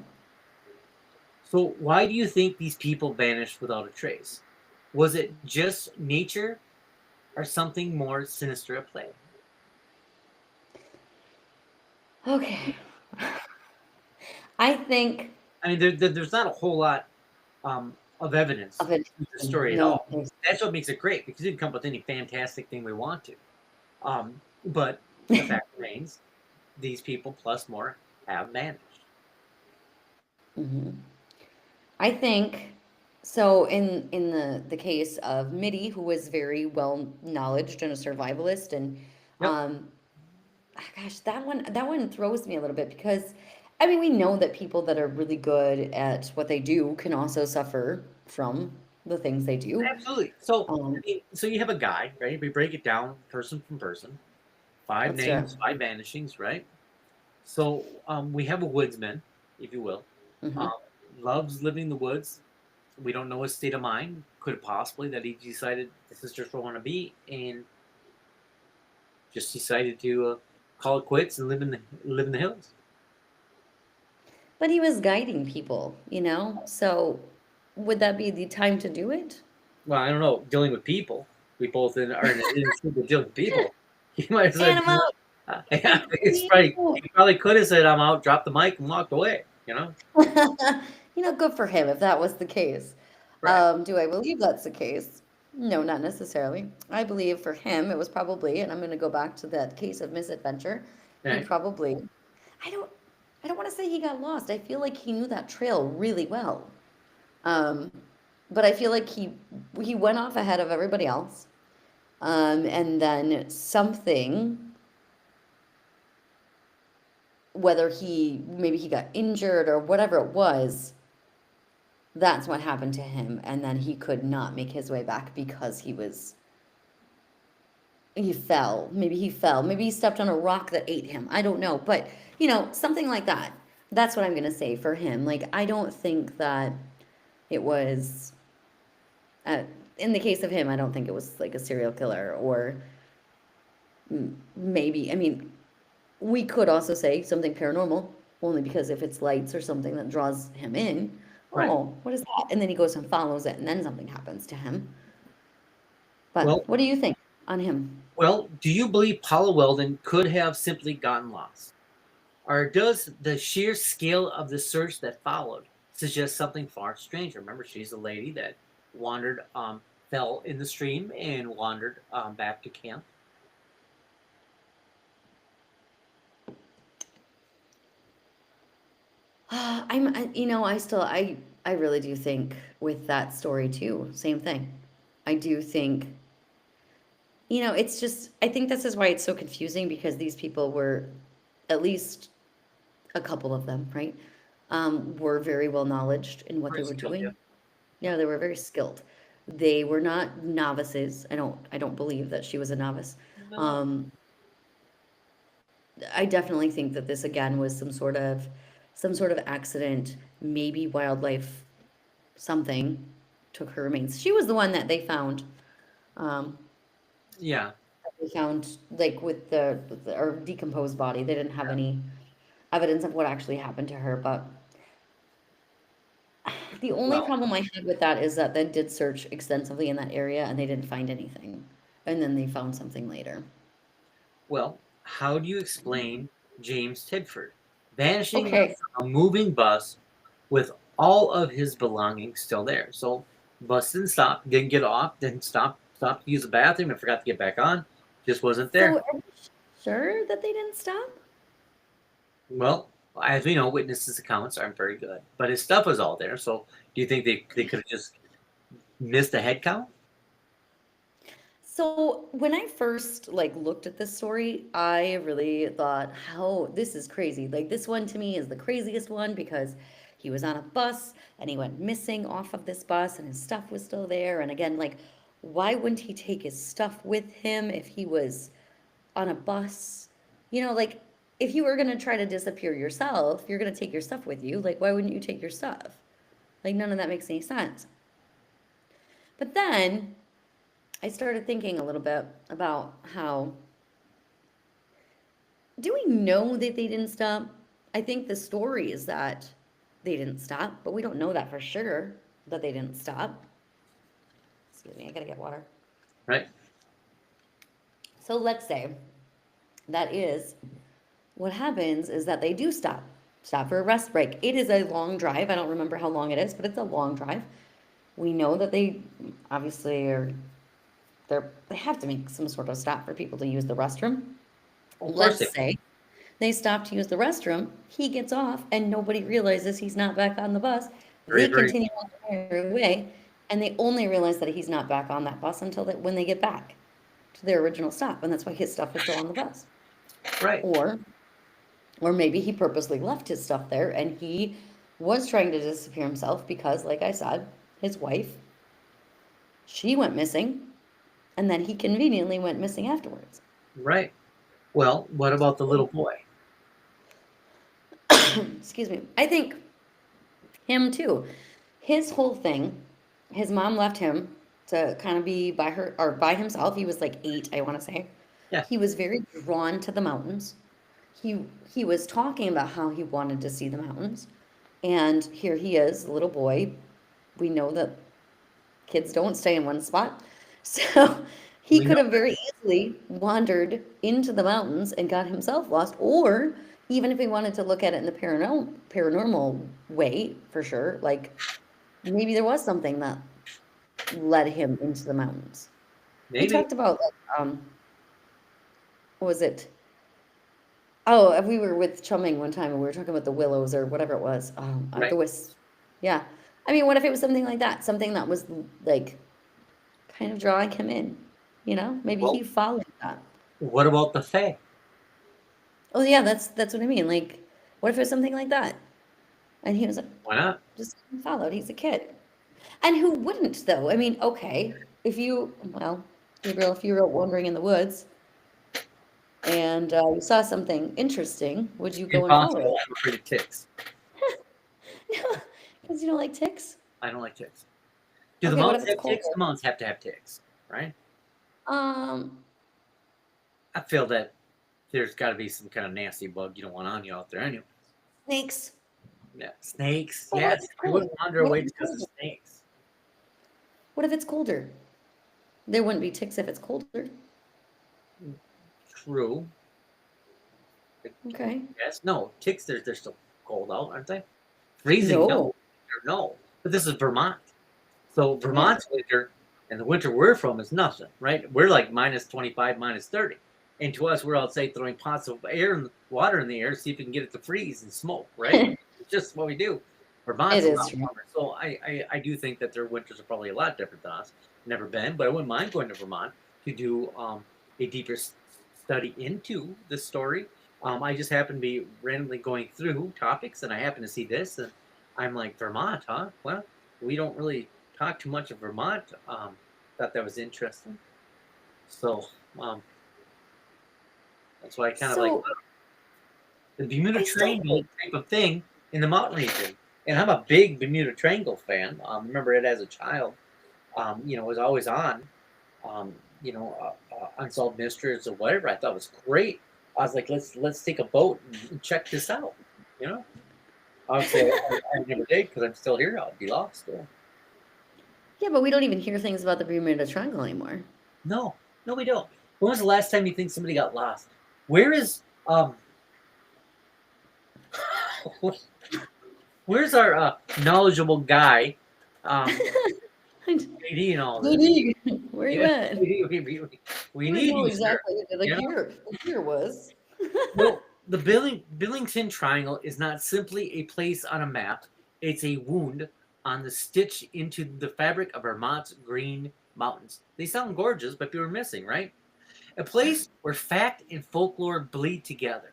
So why do you think these people vanished without a trace? Was it just nature or something more sinister at play? okay. think I mean, there's not a whole lot of evidence of it. to the story at No, all. That's what makes it great because we can come up with any fantastic thing we want to. But the fact remains, these people plus more have managed. Mhm. I think so. In the case of Mitty, who was very well knowledged and a survivalist, and Yep. um, gosh, that one throws me a little bit because, I mean, we know that people that are really good at what they do can also suffer from the things they do. Absolutely. So, I Um, mean, so you have a guy, right? We break it down person from person. Five let's do it. names, five vanishings, right? So we have a woodsman, if you will. Hmm. Um, loves living in the woods. We don't know his state of mind. Could it possibly that he decided this is just where I want to be and just decided to call it quits and live in the hills? But he was guiding people, you know. So would that be the time to do it? Well, I don't know. Dealing with people, we both are in an industry that deal with people. He might have said, And I'm out. yeah, it's probably You he probably could have said, "I'm out," dropped the mic, and walked away. You know, You know, good for him if that was the case. right? Do I believe that's the case? No, not necessarily. I believe for him it was probably, and I'm going to go back to that case of misadventure. He Right. probably, I don't, I don't want to say he got lost. I feel like he knew that trail really well. Um, but I feel like he went off ahead of everybody else. And then something, whether he maybe he got injured or whatever it was, that's what happened to him, and then he could not make his way back because he fell. Maybe he fell, maybe he stepped on a rock that ate him, I don't know, but you know, something like that. That's what I'm going to say for him. Like, I don't think that it was uh, in the case of him, I don't think it was like a serial killer, or maybe, I mean, we could also say something paranormal, only because if it's lights or something that draws him in, Right. oh, what is that? And then he goes and follows it, and then something happens to him. But Well, what do you think on him? well, do you believe Paula Weldon could have simply gotten lost? Or does the sheer scale of the search that followed suggest something far stranger? Remember, she's a lady that wandered, fell in the stream and wandered back to camp. You know, I really do think with that story too, same thing. I do think, you know, it's just, I think this is why it's so confusing because these people were, at least a couple of them, right? Were very well knowledged in what they Very were skilled, yeah. doing. Yeah, they were very skilled. They were not novices. I don't believe that she was a novice. No. Um, I definitely think that this again was some sort of accident, maybe wildlife something took her remains. She was the one that they found. Um, Yeah. they found like with the or decomposed body. They didn't have any evidence of what actually happened to her, but the only Well, problem I had with that is that they did search extensively in that area and they didn't find anything. And then they found something later. well, how do you explain James Tidford vanishing Okay. from a moving bus with all of his belongings still there? So, bus didn't stop, didn't get off, didn't stop to use the bathroom, and forgot to get back on. Just wasn't So there. are we sure that they didn't stop? Well, as we know, witnesses' accounts aren't very good, but his stuff was all there. So, do you think they could have just missed a head count? So when I first like looked at this story, I really thought, how this is crazy. Like this one to me is the craziest one because he was on a bus and he went missing off of this bus and his stuff was still there. And again, like, why wouldn't he take his stuff with him if he was on a bus? You know, like if you were gonna try to disappear yourself, you're gonna take your stuff with you. Like, why wouldn't you take your stuff? Like none of that makes any sense. But then I started thinking a little bit about how, do we know that they didn't stop? I think the story is that they didn't stop, but we don't know that for sure that they didn't stop. Excuse me, I gotta get water. Right? So let's say that is what happens is that they do stop. stop for a rest break. It is a long drive. I don't remember how long it is, but it's a long drive. We know that they obviously they have to make some sort of stop for people to use the restroom. Of course Let's say they stop to use the restroom, he gets off, and nobody realizes he's not back on the bus. very, They very, continue on their way, and they only realize that he's not back on that bus until when they get back to their original stop, and that's why his stuff is still on the bus. right. Or maybe he purposely left his stuff there, and he was trying to disappear himself because, like I said, his wife, she went missing, and then he conveniently went missing afterwards. Right. Well, what about the little boy? Excuse me. I think him too. His whole thing, his mom left him to kind of be by her or by himself. He was like 8, I want to say. Yeah. He was very drawn to the mountains. He was talking about how he wanted to see the mountains. And here he is, a little boy. We know that kids don't stay in one spot. So he We could know have very easily wandered into the mountains and got himself lost, or even if he wanted to look at it in the paranormal way, for sure, like maybe there was something that led him into the mountains. We maybe. talked about like, what was it? Oh, we were with Chumming one time and we were talking about the willows or whatever it was. Right. The wisp. Yeah. I mean, what if it was something like that? Something that was like kind of drawing him in, you know? Maybe Well, he followed that. what about the Fae? Oh yeah, that's what I mean. Like, what if it was something like that? And he was like, Why not? just followed. He's a kid. And who wouldn't though? I mean, okay, well, Gabriel, if you were out wandering in the woods and you saw something interesting, would you go and follow Impossible. I'm afraid of ticks. it? Because you don't like ticks? I don't like ticks. Do the Okay, what if mountains it's have ticks? colder? The mountains have to have ticks, right? Um, I feel that there's got to be some kind of nasty bug you don't want on you out there anyway. snakes. Yeah. Snakes. Well, what if Yes. it's I wouldn't cold? wander What away if it's because of colder? snakes. What if it's colder? There wouldn't be ticks if it's colder. True. Okay. Yes. No. Ticks, they're still cold out, aren't they? Freezing? No. No. But this is Vermont. So Yeah. Vermont's winter and the winter we're from is nothing, right? We're like minus 25, minus 30. And to us, we're outside throwing pots of air and water in the air, see if we can get it to freeze and smoke, right? It's just what we do. Vermont's It a is lot true. warmer. So I do think that their winters are probably a lot different than us. Never been, but I wouldn't mind going to Vermont to do a deeper study into the story. I just happen to be randomly going through topics, and I happen to see this, and I'm like, Vermont, huh? Well, we don't really talk too much of Vermont. Thought that was interesting. So that's why I kind of like So the Bermuda I still Triangle think, type of thing in the mountain region. And I'm a big Bermuda Triangle fan. Remember it as a child. It was always on. Um, Unsolved Mysteries or whatever. I thought was great. I was like, let's take a boat and check this out. You know, obviously I never did because I'm still here. I'd be lost. Still. yeah, but we don't even hear things about the Bermuda Triangle anymore. No, we don't. When was the last time you think somebody got lost? Where is where's our knowledgeable guy, JD and all this? JD, where you Yeah, at? we I need know you, sir. exactly where the You know? gear was. Well, the Billington Triangle is not simply a place on a map. It's a wound on the stitch into the fabric of Vermont's Green Mountains. They sound gorgeous, but they were missing, right? A place where fact and folklore bleed together,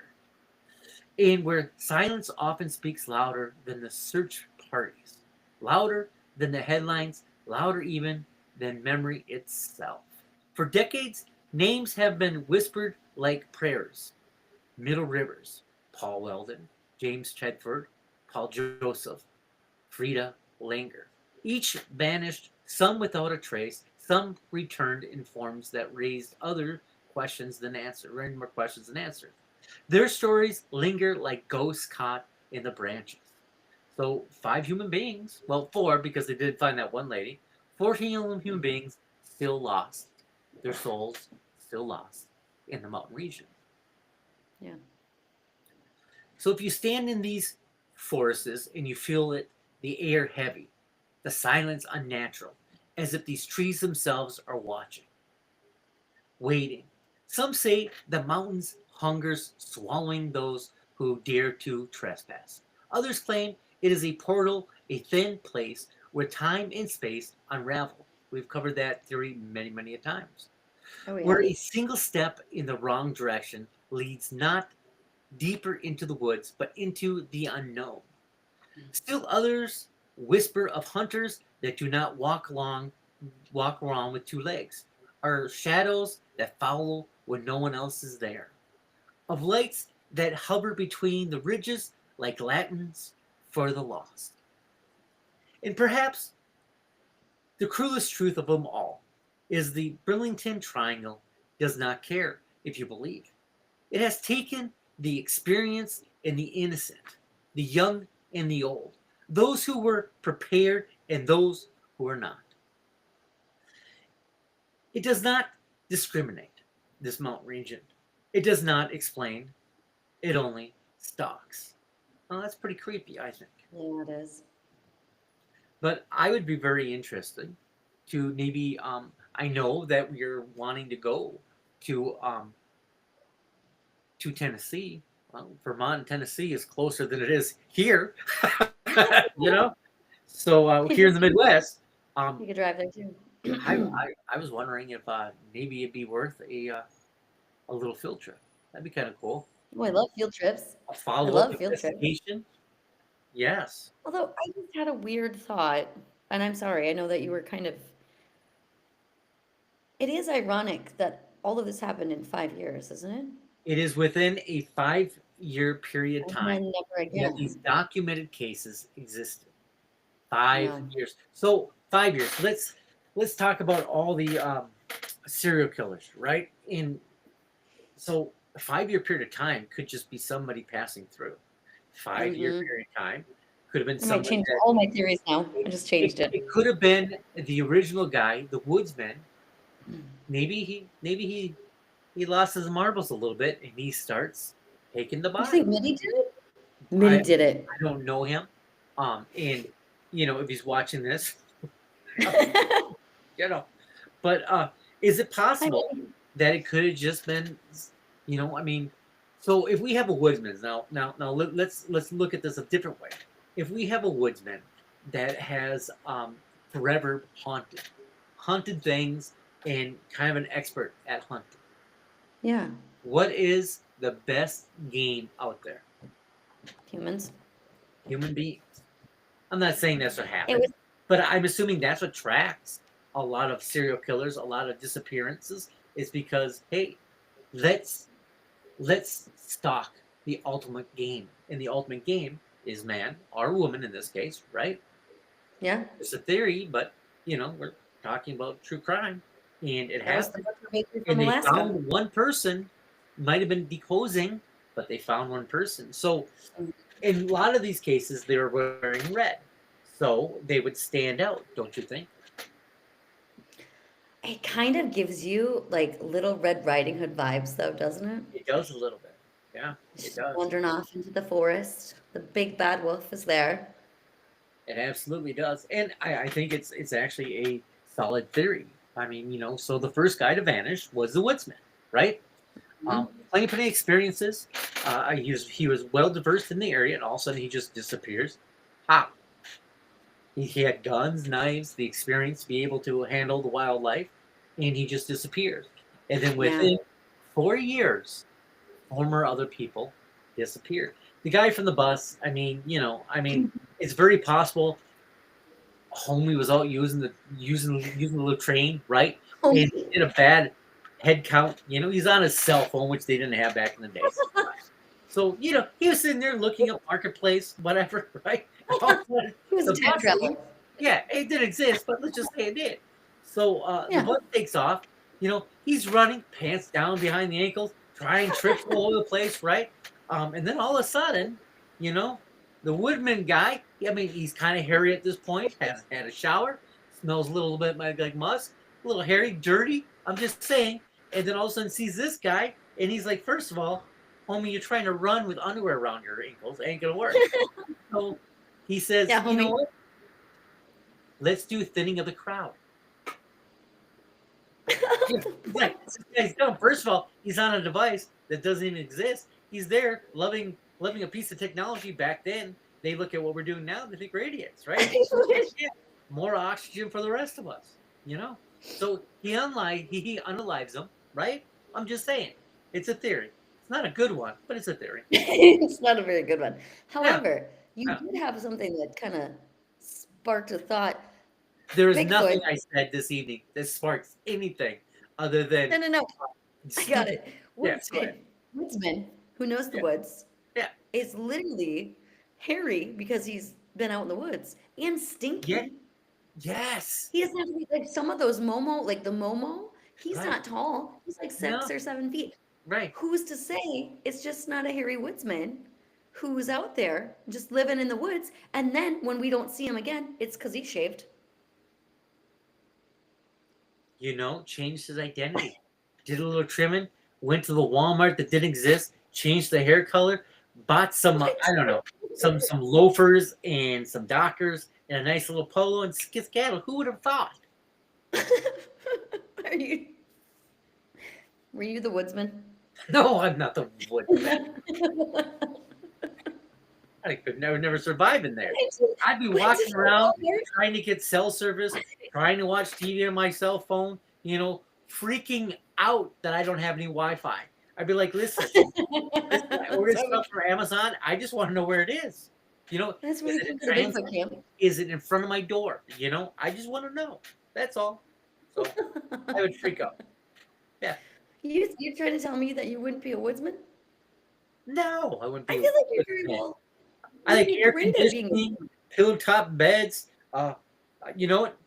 and where silence often speaks louder than the search parties, louder than the headlines, louder even than memory itself. For decades, names have been whispered like prayers. Middle Rivers, Paul Weldon, James Tedford, Paul Joseph, Frida Langer. Each vanished, some without a trace, some returned in forms that raised other questions than answers, more questions than answers. Their stories linger like ghosts caught in the branches. So 5 human beings, well 4 because they did find that one lady, 14 human beings still lost. Their souls still lost in the mountain region. Yeah. So if you stand in these forest is, and you feel it, the air heavy, the silence unnatural, as if these trees themselves are watching, waiting. Some say the mountains hungers swallowing those who dare to trespass. Others claim it is a portal, a thin place where time and space unravel. We've covered that theory many, many a times. Oh yeah. Where a single step in the wrong direction leads not deeper into the woods, but into the unknown. Still others whisper of hunters that do not walk around with two legs, are shadows that follow when no one else is there, of lights that hover between the ridges like lanterns for the lost. And perhaps the cruelest truth of them all is the Burlington Triangle does not care if you believe. It has taken the experienced and the innocent, the young and the old, those who were prepared and those who are not. It does not discriminate, this mountain region. It does not explain, it only stalks. Well, that's pretty creepy, I think. Yeah, it is. But I would be very interested to maybe, I know that we're wanting to go to Tennessee. Well, Vermont and Tennessee is closer than it is here, you know. So here in the Midwest, You could drive there too. I was wondering if maybe it'd be worth a little field trip. That'd be kind of cool. Oh, I love field trips. A I follow up love field trips. investigation. Yes, Although I just had a weird thought, and I'm sorry, I know that you were kind of. It is ironic that all of this happened in 5 years, isn't it? it is within a 5 year period And time then never that these again. documented cases existed. Five Yeah. years. So 5 years. Let's talk about all the serial killers, right? In so a 5 year period of time could just be somebody passing through. 5 year Mm-hmm. period of time could have been I might somebody change that all my theories now. I just changed it. it could have been the original guy, the woodsman. Maybe he lost his marbles a little bit and he starts taking the You body. think Minnie did it? Minnie did it. I don't know him. And if he's watching this, you know, but is it possible that it could have just been, I mean, so if we have a woodsman let's look at this a different way. If we have a woodsman that has forever hunted things and kind of an expert at hunting, Yeah. what is the best game out there? Humans. Human beings. I'm not saying that's what It happened, was but I'm assuming that's what tracks a lot of serial killers, a lot of disappearances. Is because hey, let's stalk the ultimate game, and the ultimate game is man or woman in this case, right? yeah. It's a theory, but we're talking about true crime, and it That was the happened. butcher baker And from they Alaska. found one person, might have been decomposing, but they found one person. So in a lot of these cases, they were wearing red, so they would stand out, don't you think? It kind of gives you like Little Red Riding Hood vibes, though, doesn't it? It does a little bit. Yeah, it Just does. wandering off into the forest. The big bad wolf is there. It absolutely does, and I think it's actually a solid theory. I mean, so the first guy to vanish was the woodsman, right? Plenty experiences. He was well diverse in the area, and all of a sudden he just disappears. How? He had guns, knives, the experience to be able to handle the wildlife, and he just disappears. And then Yeah. within 4 years, former other people disappeared. The guy from the bus, it's very possible homie was out using the little train, right? Oh, And he did a bad head count. He's on his cell phone, which they didn't have back in the day. So, he was sitting there looking up Marketplace, whatever, right? All of a sudden, he was a the time bus- traveler. yeah, it did exist, but let's just say it did. So Yeah. the bus takes off. He's running, pants down behind the ankles, trying tricks all over the place, right? And then all of a sudden, the woodman guy, he's kind of hairy at this point, hasn't had a shower, smells a little bit like musk, a little hairy, dirty. I'm just saying. And then all of a sudden sees this guy, and he's like, first of all, homie, you're trying to run with underwear around your ankles. Ain't going to work. So he says, Yeah, you know homie. what? Let's do thinning of the crowd. Yeah, he's like, this guy's dumb. First of all, he's on a device that doesn't even exist. He's there loving a piece of technology back then. They look at what we're doing now, they think we're idiots, right? Yeah, more oxygen for the rest of us, you know? So he unalives them, right? I'm just saying. It's a theory. It's not a good one, but it's a theory. It's not a very good one. Yeah. However, you Yeah. did have something that kind of sparked a thought. There is nothing Bigfoot. I said this evening that sparks anything other than No. I got stupid. it. Yeah, go ahead. Woodsman, who knows the Yeah. woods, Yeah. is literally hairy because he's been out in the woods and Yeah. stinky. Yes. He doesn't have to be like some of those Momo, like the Momo. He's Right. not tall. He's like 6 No. or 7 feet. Right. Who's to say it's just not a hairy woodsman who's out there just living in the woods? And then when we don't see him again, it's because he shaved. Changed his identity. Did a little trimming, went to the Walmart that didn't exist, changed the hair color, bought some, I don't know, some loafers and some Dockers and a nice little polo and skedaddle. Who would have thought? Are you? Were you the woodsman? No, I'm not the woodman. I could never survive in there. I'd be walking around trying to get cell service, trying to watch TV on my cell phone, freaking out that I don't have any Wi-Fi. I'd be like, listen, I ordered stuff from Amazon. I just want to know where it is. That's where Is you it come in to the transit? Bigfoot camp. Is it in front of my door? I just want to know. That's all. So I would freak out. Yeah. You're trying to tell me that you wouldn't be a woodsman? No, I wouldn't be. I feel like you're very Yeah. well. I like you'd be air great at being. conditioning, pillow top beds. You know what?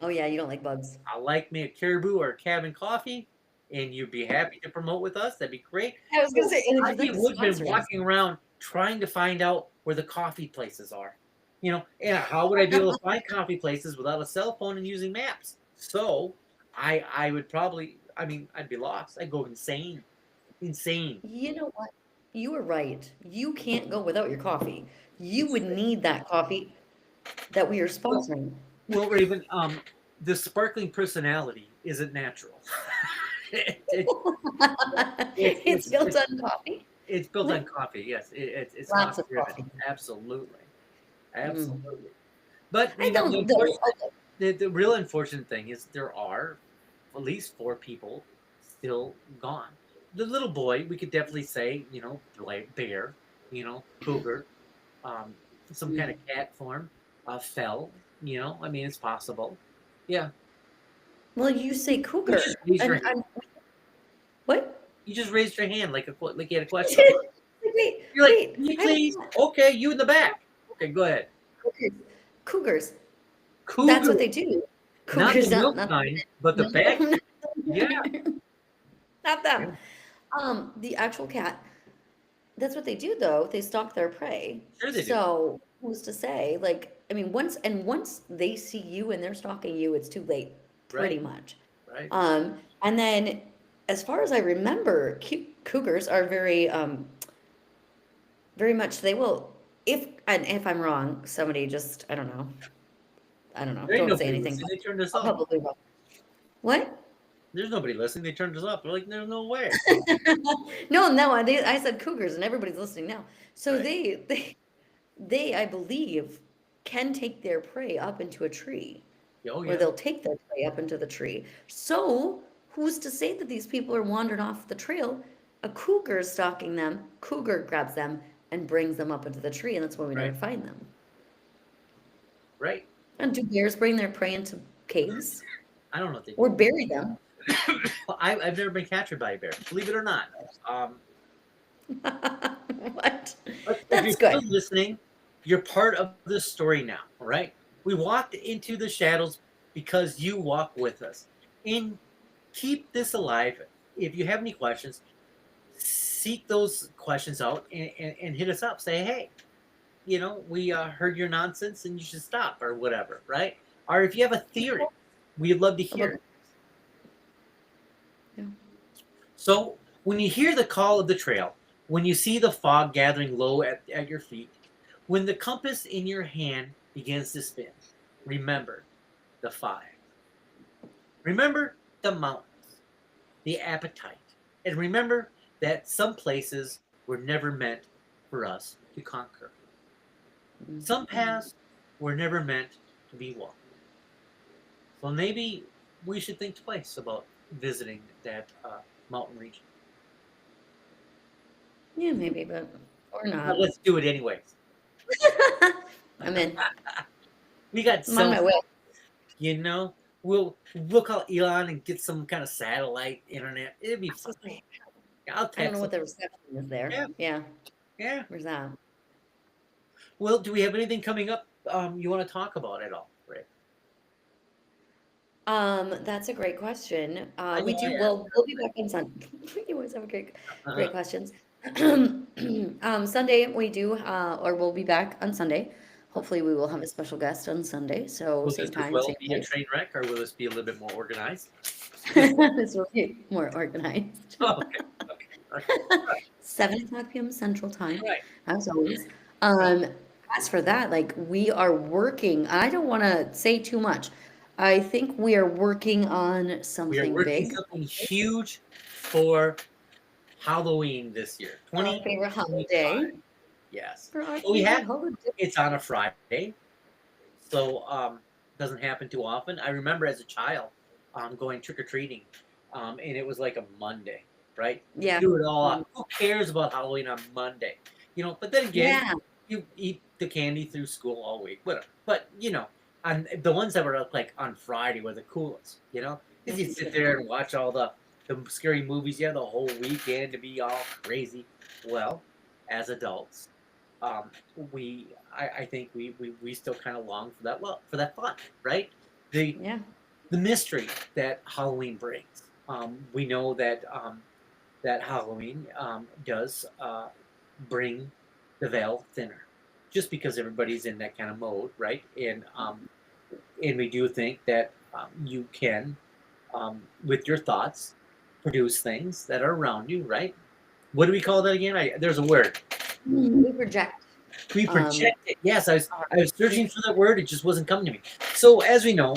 Oh yeah, you don't like bugs. I like me a Caribou or a Cabin Coffee, and you'd be happy to promote with us. That'd be great. I was gonna say, and if I'd be you'd a like to woodman sponsor us. walking around trying to find out where the coffee places are. And how would I be able to find coffee places without a cell phone and using maps? So I would probably, I'd be lost. I'd go insane. Insane. You know what? You were right. You can't go without your coffee. You would need that coffee that we are sponsoring. Well, Raven, the sparkling personality isn't natural. It's built on coffee. It's built on coffee. Yes, it's Lots of coffee-driven. coffee. Absolutely. But I don't know. the real unfortunate thing is there are at least 4 people still gone. The little boy, we could definitely say, bear, cougar, some kind of cat form, fell. It's possible. Yeah. Well, you say cougar. You just raised your And hand. What? You just raised your hand like you had a question. Wait, You're like, wait. "Can you I please? don't- Okay, you in the back. Okay, go ahead. Cougars. Cougar. That's what they do. Not Cougars, the milk not kind, but the no, back. no, Yeah. not them. The actual cat. That's what they do, though. They stalk their prey. Sure they do. So who's to say? Once they see you and they're stalking you, it's too late, pretty much. Right. And then, as far as I remember, cougars are very, very much. They will. If I'm wrong, somebody just I don't know. There ain't Don't say nobody anything. listening. They turned us I'm off. probably wrong. What? There's nobody listening. They turned us off. They're like, there's no way. No. I said cougars, and everybody's listening now. So Right. they, I believe, can take their prey up into a tree, Oh or yeah. they'll take their prey up into the tree. So who's to say that these people are wandering off the trail? A cougar is stalking them. Cougar grabs them and brings them up into the tree, and that's when we never Right. find them. Right. And do bears bring their prey into caves I don't know if they. or bury them? Well, I've never been captured by a bear. Believe it or not. What? But if That's you're good. still listening, you're part of the story now. All right. We walked into the shadows because you walk with us, and keep this alive. If you have any questions, seek those questions out and hit us up. Say, hey, we heard your nonsense and you should stop or whatever, right? Or if you have a theory, we'd love to hear it. Yeah. So when you hear the call of the trail, when you see the fog gathering low at your feet, When the compass in your hand begins to spin, remember the five. Remember the mountains, the appetite, and remember that some places were never meant for us to conquer. Some Mhm. paths were never meant to be walked. So maybe we should think twice about visiting that mountain region. Yeah, maybe, but or But not. let's do it anyways. I'm in. We got I'm on cell my way. phones, you know. We'll call Elon and get some kind of satellite internet. It'd be I was fine. gonna say, I'll I don't know text what them. the reception is there. Yeah, Yeah, yeah. where's that? Well, do we have anything coming up you want to talk about at all, Rick? That's a great question. I We know do, I well, we'll be back on Sunday. You always have great asked. questions. Sunday, we do, or we'll be back on Sunday. Hopefully, we will have a special guest on Sunday. So, Will this same as time, well same be a place. train wreck, or will this be a little bit more organized? This will be more organized. Oh, okay, okay, okay. 7 o'clock p.m. Central All Time, right. as always. Um, as for that, like we are working, I don't want to say too much. I think we are working on We are something working big. something huge for Halloween this year, For our favorite 2025. holiday. Yes. For our Well, we favorite have holiday. it's on a Friday, so doesn't happen too often. I remember as a child going trick or treating, and it was like a Monday, right? You Yeah. threw it all Mm. up. Who cares about Halloween on Monday? But then again, Yeah. you eat the candy through school all week, whatever. But on the ones that were up like on Friday were the coolest, because you That's sit true. there and watch all the scary movies. You have the whole weekend to be all crazy. Well, as adults, um, I think we still kind of long for that love, for that fun, right? The Yeah. the mystery that Halloween brings. We know that that Halloween does bring the veil thinner, just because everybody's in that kind of mode, right? And we do think that you can, with your thoughts, produce things that are around you, right? What do we call that again? There's a word. We project We um project it. Yes, our I was searching for that word. It just wasn't coming to me. So as we know,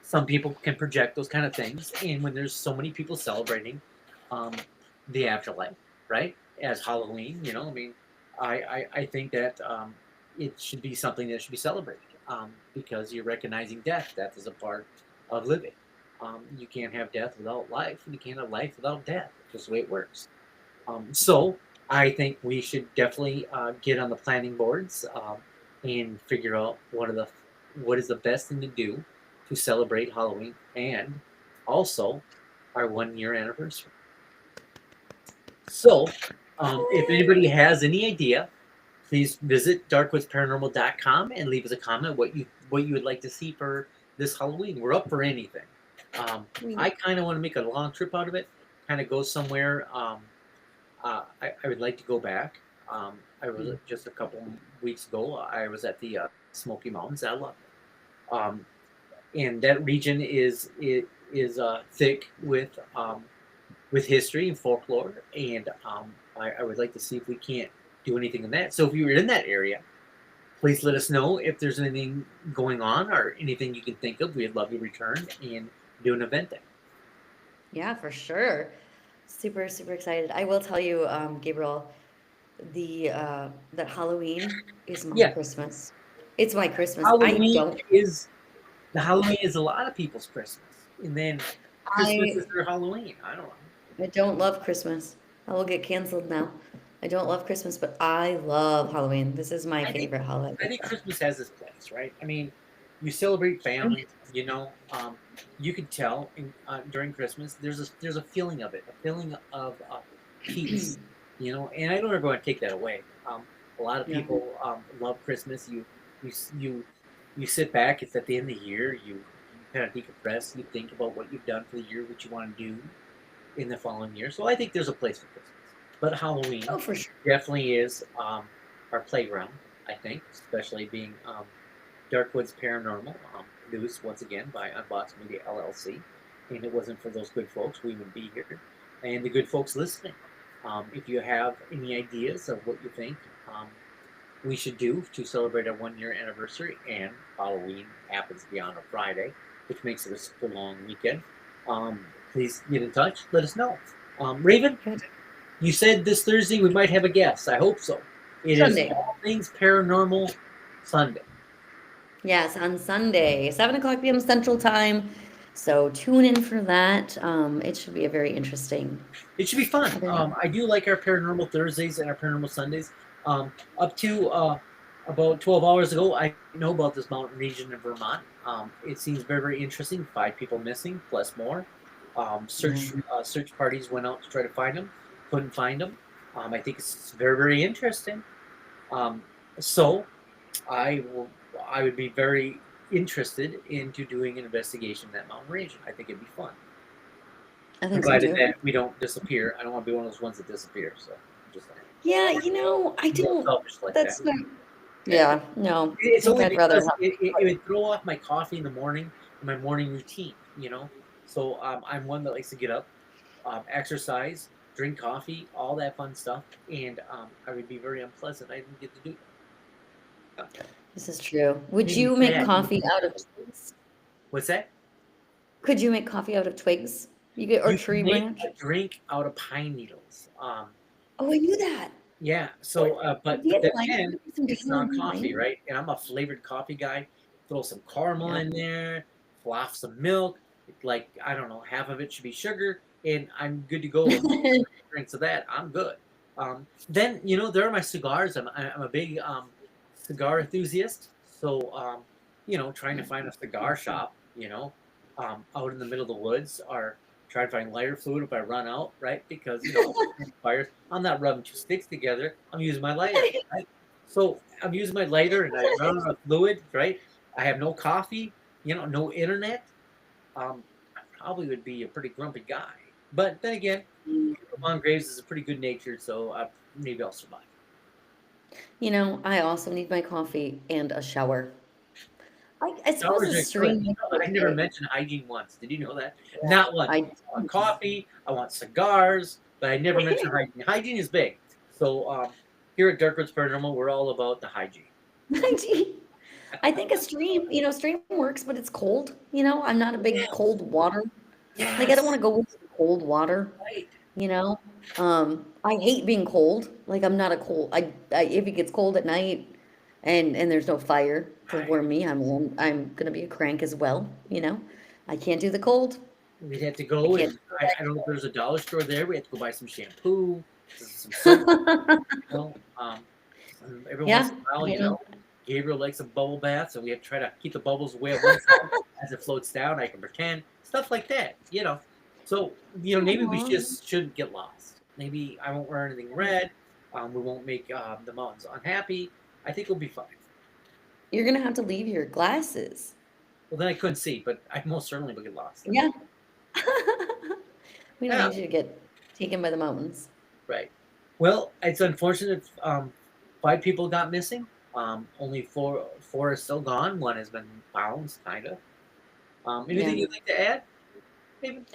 some people can project those kind of things, and when there's so many people celebrating um, the afterlife, right? As Halloween, I mean, I think that it should be something that should be celebrated because you're recognizing death. Death is a part of living. You can't have death without life, and you can't have life without death. It's just the way it works. So I think we should definitely get on the planning boards and figure out what is the best thing to do to celebrate Halloween and also our 1 year anniversary. So, if anybody has any idea, please visit darkwoodsparanormal.com and leave us a comment what you would like to see for this Halloween. We're up for anything. we I kind of want to make a long trip out of it, kind of go somewhere. I would like to go back. I was just a couple weeks ago. I was at the Smoky Mountains. I love it. And that region is thick with history and folklore, and I would like to see if we can't do anything in that. So if you're in that area, please let us know if there's anything going on or anything you can think of. We'd love to return and do an event there. Yeah, for sure. Super, super excited. I will tell you, Gabriel, the that Halloween is my Yeah, Christmas. It's my Christmas. Halloween is the Halloween is a lot of people's Christmas, and then Christmas I is their Halloween. I don't know. I don't love Christmas. I will get canceled now. I don't love Christmas, but I love Halloween. This is my I think favorite I holiday. think Christmas has this place, right? I mean, you celebrate family. You could tell during Christmas there's a feeling of it, a feeling of peace, and I don't ever want to take that away. A lot of Yeah. people love Christmas. You you you sit back. It's at the end of the year. You kind of decompress. You think about what you've done for the year, what you want to do in the following year. So I think there's a place for Christmas, but Halloween Oh, for sure. definitely is our playground. I think, especially being Darkwoods Paranormal, produced once again by Unboxed Media LLC. And it wasn't for those good folks, we would be here. And the good folks listening, if you have any ideas of what you think we should do to celebrate our 1 year anniversary, and Halloween happens to be on a Friday, which makes it a super long weekend. Please get in touch. Let us know. Raven, Good. you said this Thursday we might have a guest. I hope so. It is Sunday. All Things Paranormal Sunday. Yes, on Sunday, 7 o'clock p.m. Central Time. So tune in for that. It should be a very interesting. It should be fun. Very- I do like our Paranormal Thursdays and our Paranormal Sundays. Up to about 12 hours ago, I know about this mountain region in Vermont. It seems very, very interesting. 5 people missing, plus more. Search parties went out to try to find them. Couldn't find them. I think it's very, very interesting. So I would be very interested into doing an investigation in that mountain region. I think it'd be fun. I think so Provided too. that we don't disappear. I don't want to be one of those ones that disappear. So I'm just saying. Yeah, I I'm don't. selfish like That's that. not. Yeah, no. I It's think only I'd rather because have. it would throw off my coffee in the morning and my morning routine. So I'm one that likes to get up, exercise, drink coffee, all that fun stuff, and I would be very unpleasant. I didn't get to do that. This is true. Would Maybe you make that. coffee out of twigs? What's that? Could you make coffee out of twigs? You get or You tree can make branch? a drink out of pine needles. Oh, I knew that. Yeah. So, but Yeah, then like, again, some it's not Italian coffee, wine. right? And I'm a flavored coffee guy. Throw some caramel Yeah. in there, froth some milk. Like, I don't know, half of it should be sugar, and I'm good to go with drinks of that. I'm good. Then there are my cigars. I'm a big cigar enthusiast. So trying to find a cigar shop, out in the middle of the woods, or try to find lighter fluid if I run out, right? Because fires. I'm not rubbing 2 sticks together. I'm using my lighter, right? So I'm using my lighter, and I run out of fluid, right? I have no coffee, no internet. I probably would be a pretty grumpy guy. But then again, Lamont Graves is a pretty good natured, so maybe I'll survive. I also need my coffee and a shower. I suppose Showers a are good. stream. I never mentioned hygiene once. Did you know that? Not once. I I want coffee. I want cigars, but I never mentioned hygiene. Hygiene is big. So here at Dark Roots Paranormal, we're all about the hygiene. I think a stream works, but it's cold. I'm not a big cold water. Like I don't want to go into cold water. Right. I hate being cold. Like I'm not a cold. If it gets cold at night, and there's no fire to warm me, I'm gonna be a crank as well. I can't do the cold. We'd have to I go, can't. and I don't know if there's a dollar store there. We have to go buy some shampoo, some soap. Every once Yeah, in a while, you know. Gabriel likes a bubble bath, so we have to try to keep the bubbles away at one side. As it floats down, I can pretend stuff like that. So maybe we Aw. just shouldn't get lost. Maybe I won't wear anything red. We won't make the mountains unhappy. I think we'll be fine. You're gonna have to leave your glasses. Well, then I couldn't see, but I most certainly would get lost. Yeah. We don't Yeah. need you to get taken by the mountains. Right. Well, it's unfortunate. 5 people got missing. Only four are still gone. One has been found, kind of. Anything Yeah. you'd like to add, David?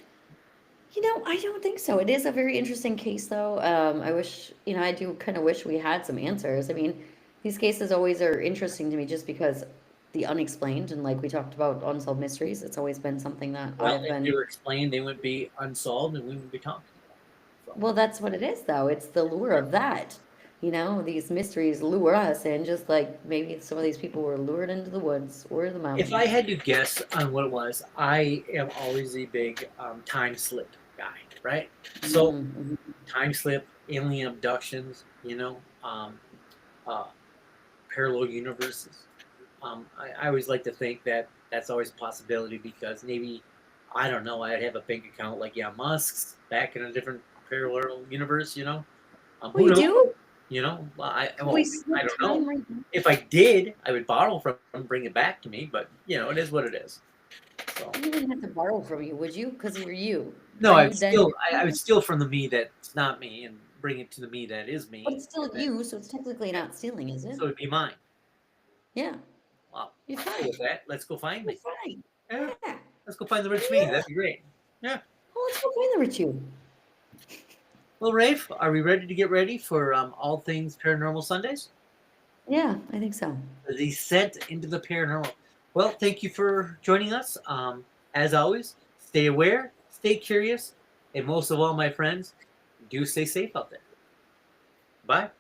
I don't think so. It is a very interesting case, though. I wish, I do kind of wish we had some answers. I mean, these cases always are interesting to me just because the unexplained, and like we talked about unsolved mysteries, it's always been something that Well, I've if been. they were explained, they would be unsolved, and we would be talking about. So, Well, that's what it is, though. It's the lure of that. These mysteries lure us, and just like maybe some of these people were lured into the woods or the mountains. if I had to guess on what it was, I am always a big time slip guy, right? So Mhm. time slip, alien abductions, parallel universes. I always like to think that that's always a possibility because maybe, I don't know, I'd have a bank account like Elon Musk's back in a different parallel universe, Well, who you knows? do? Well, I Slip don't know. time right now. If I did, I would borrow from him, bring it back to me, but it is what it is. So You wouldn't have to borrow from you, would you? Because you're you. no, Are I you would then? steal. I would steal from the me that's not me and bring it to the me that is me. But it's still and then- you, so it's technically not stealing, is it? So it'd be mine. Yeah, Well, you're I'm cool fine. with that. Let's go find You're me. fine. Yeah, Yeah. let's go find the rich me. That'd be great. Yeah. Well, let's go find the rich you. Well, Rafe, are we ready to get ready for all things paranormal Sundays? Yeah, I think so. The descent into the paranormal. Well, thank you for joining us. As always, stay aware, stay curious, and most of all, my friends, do stay safe out there. Bye.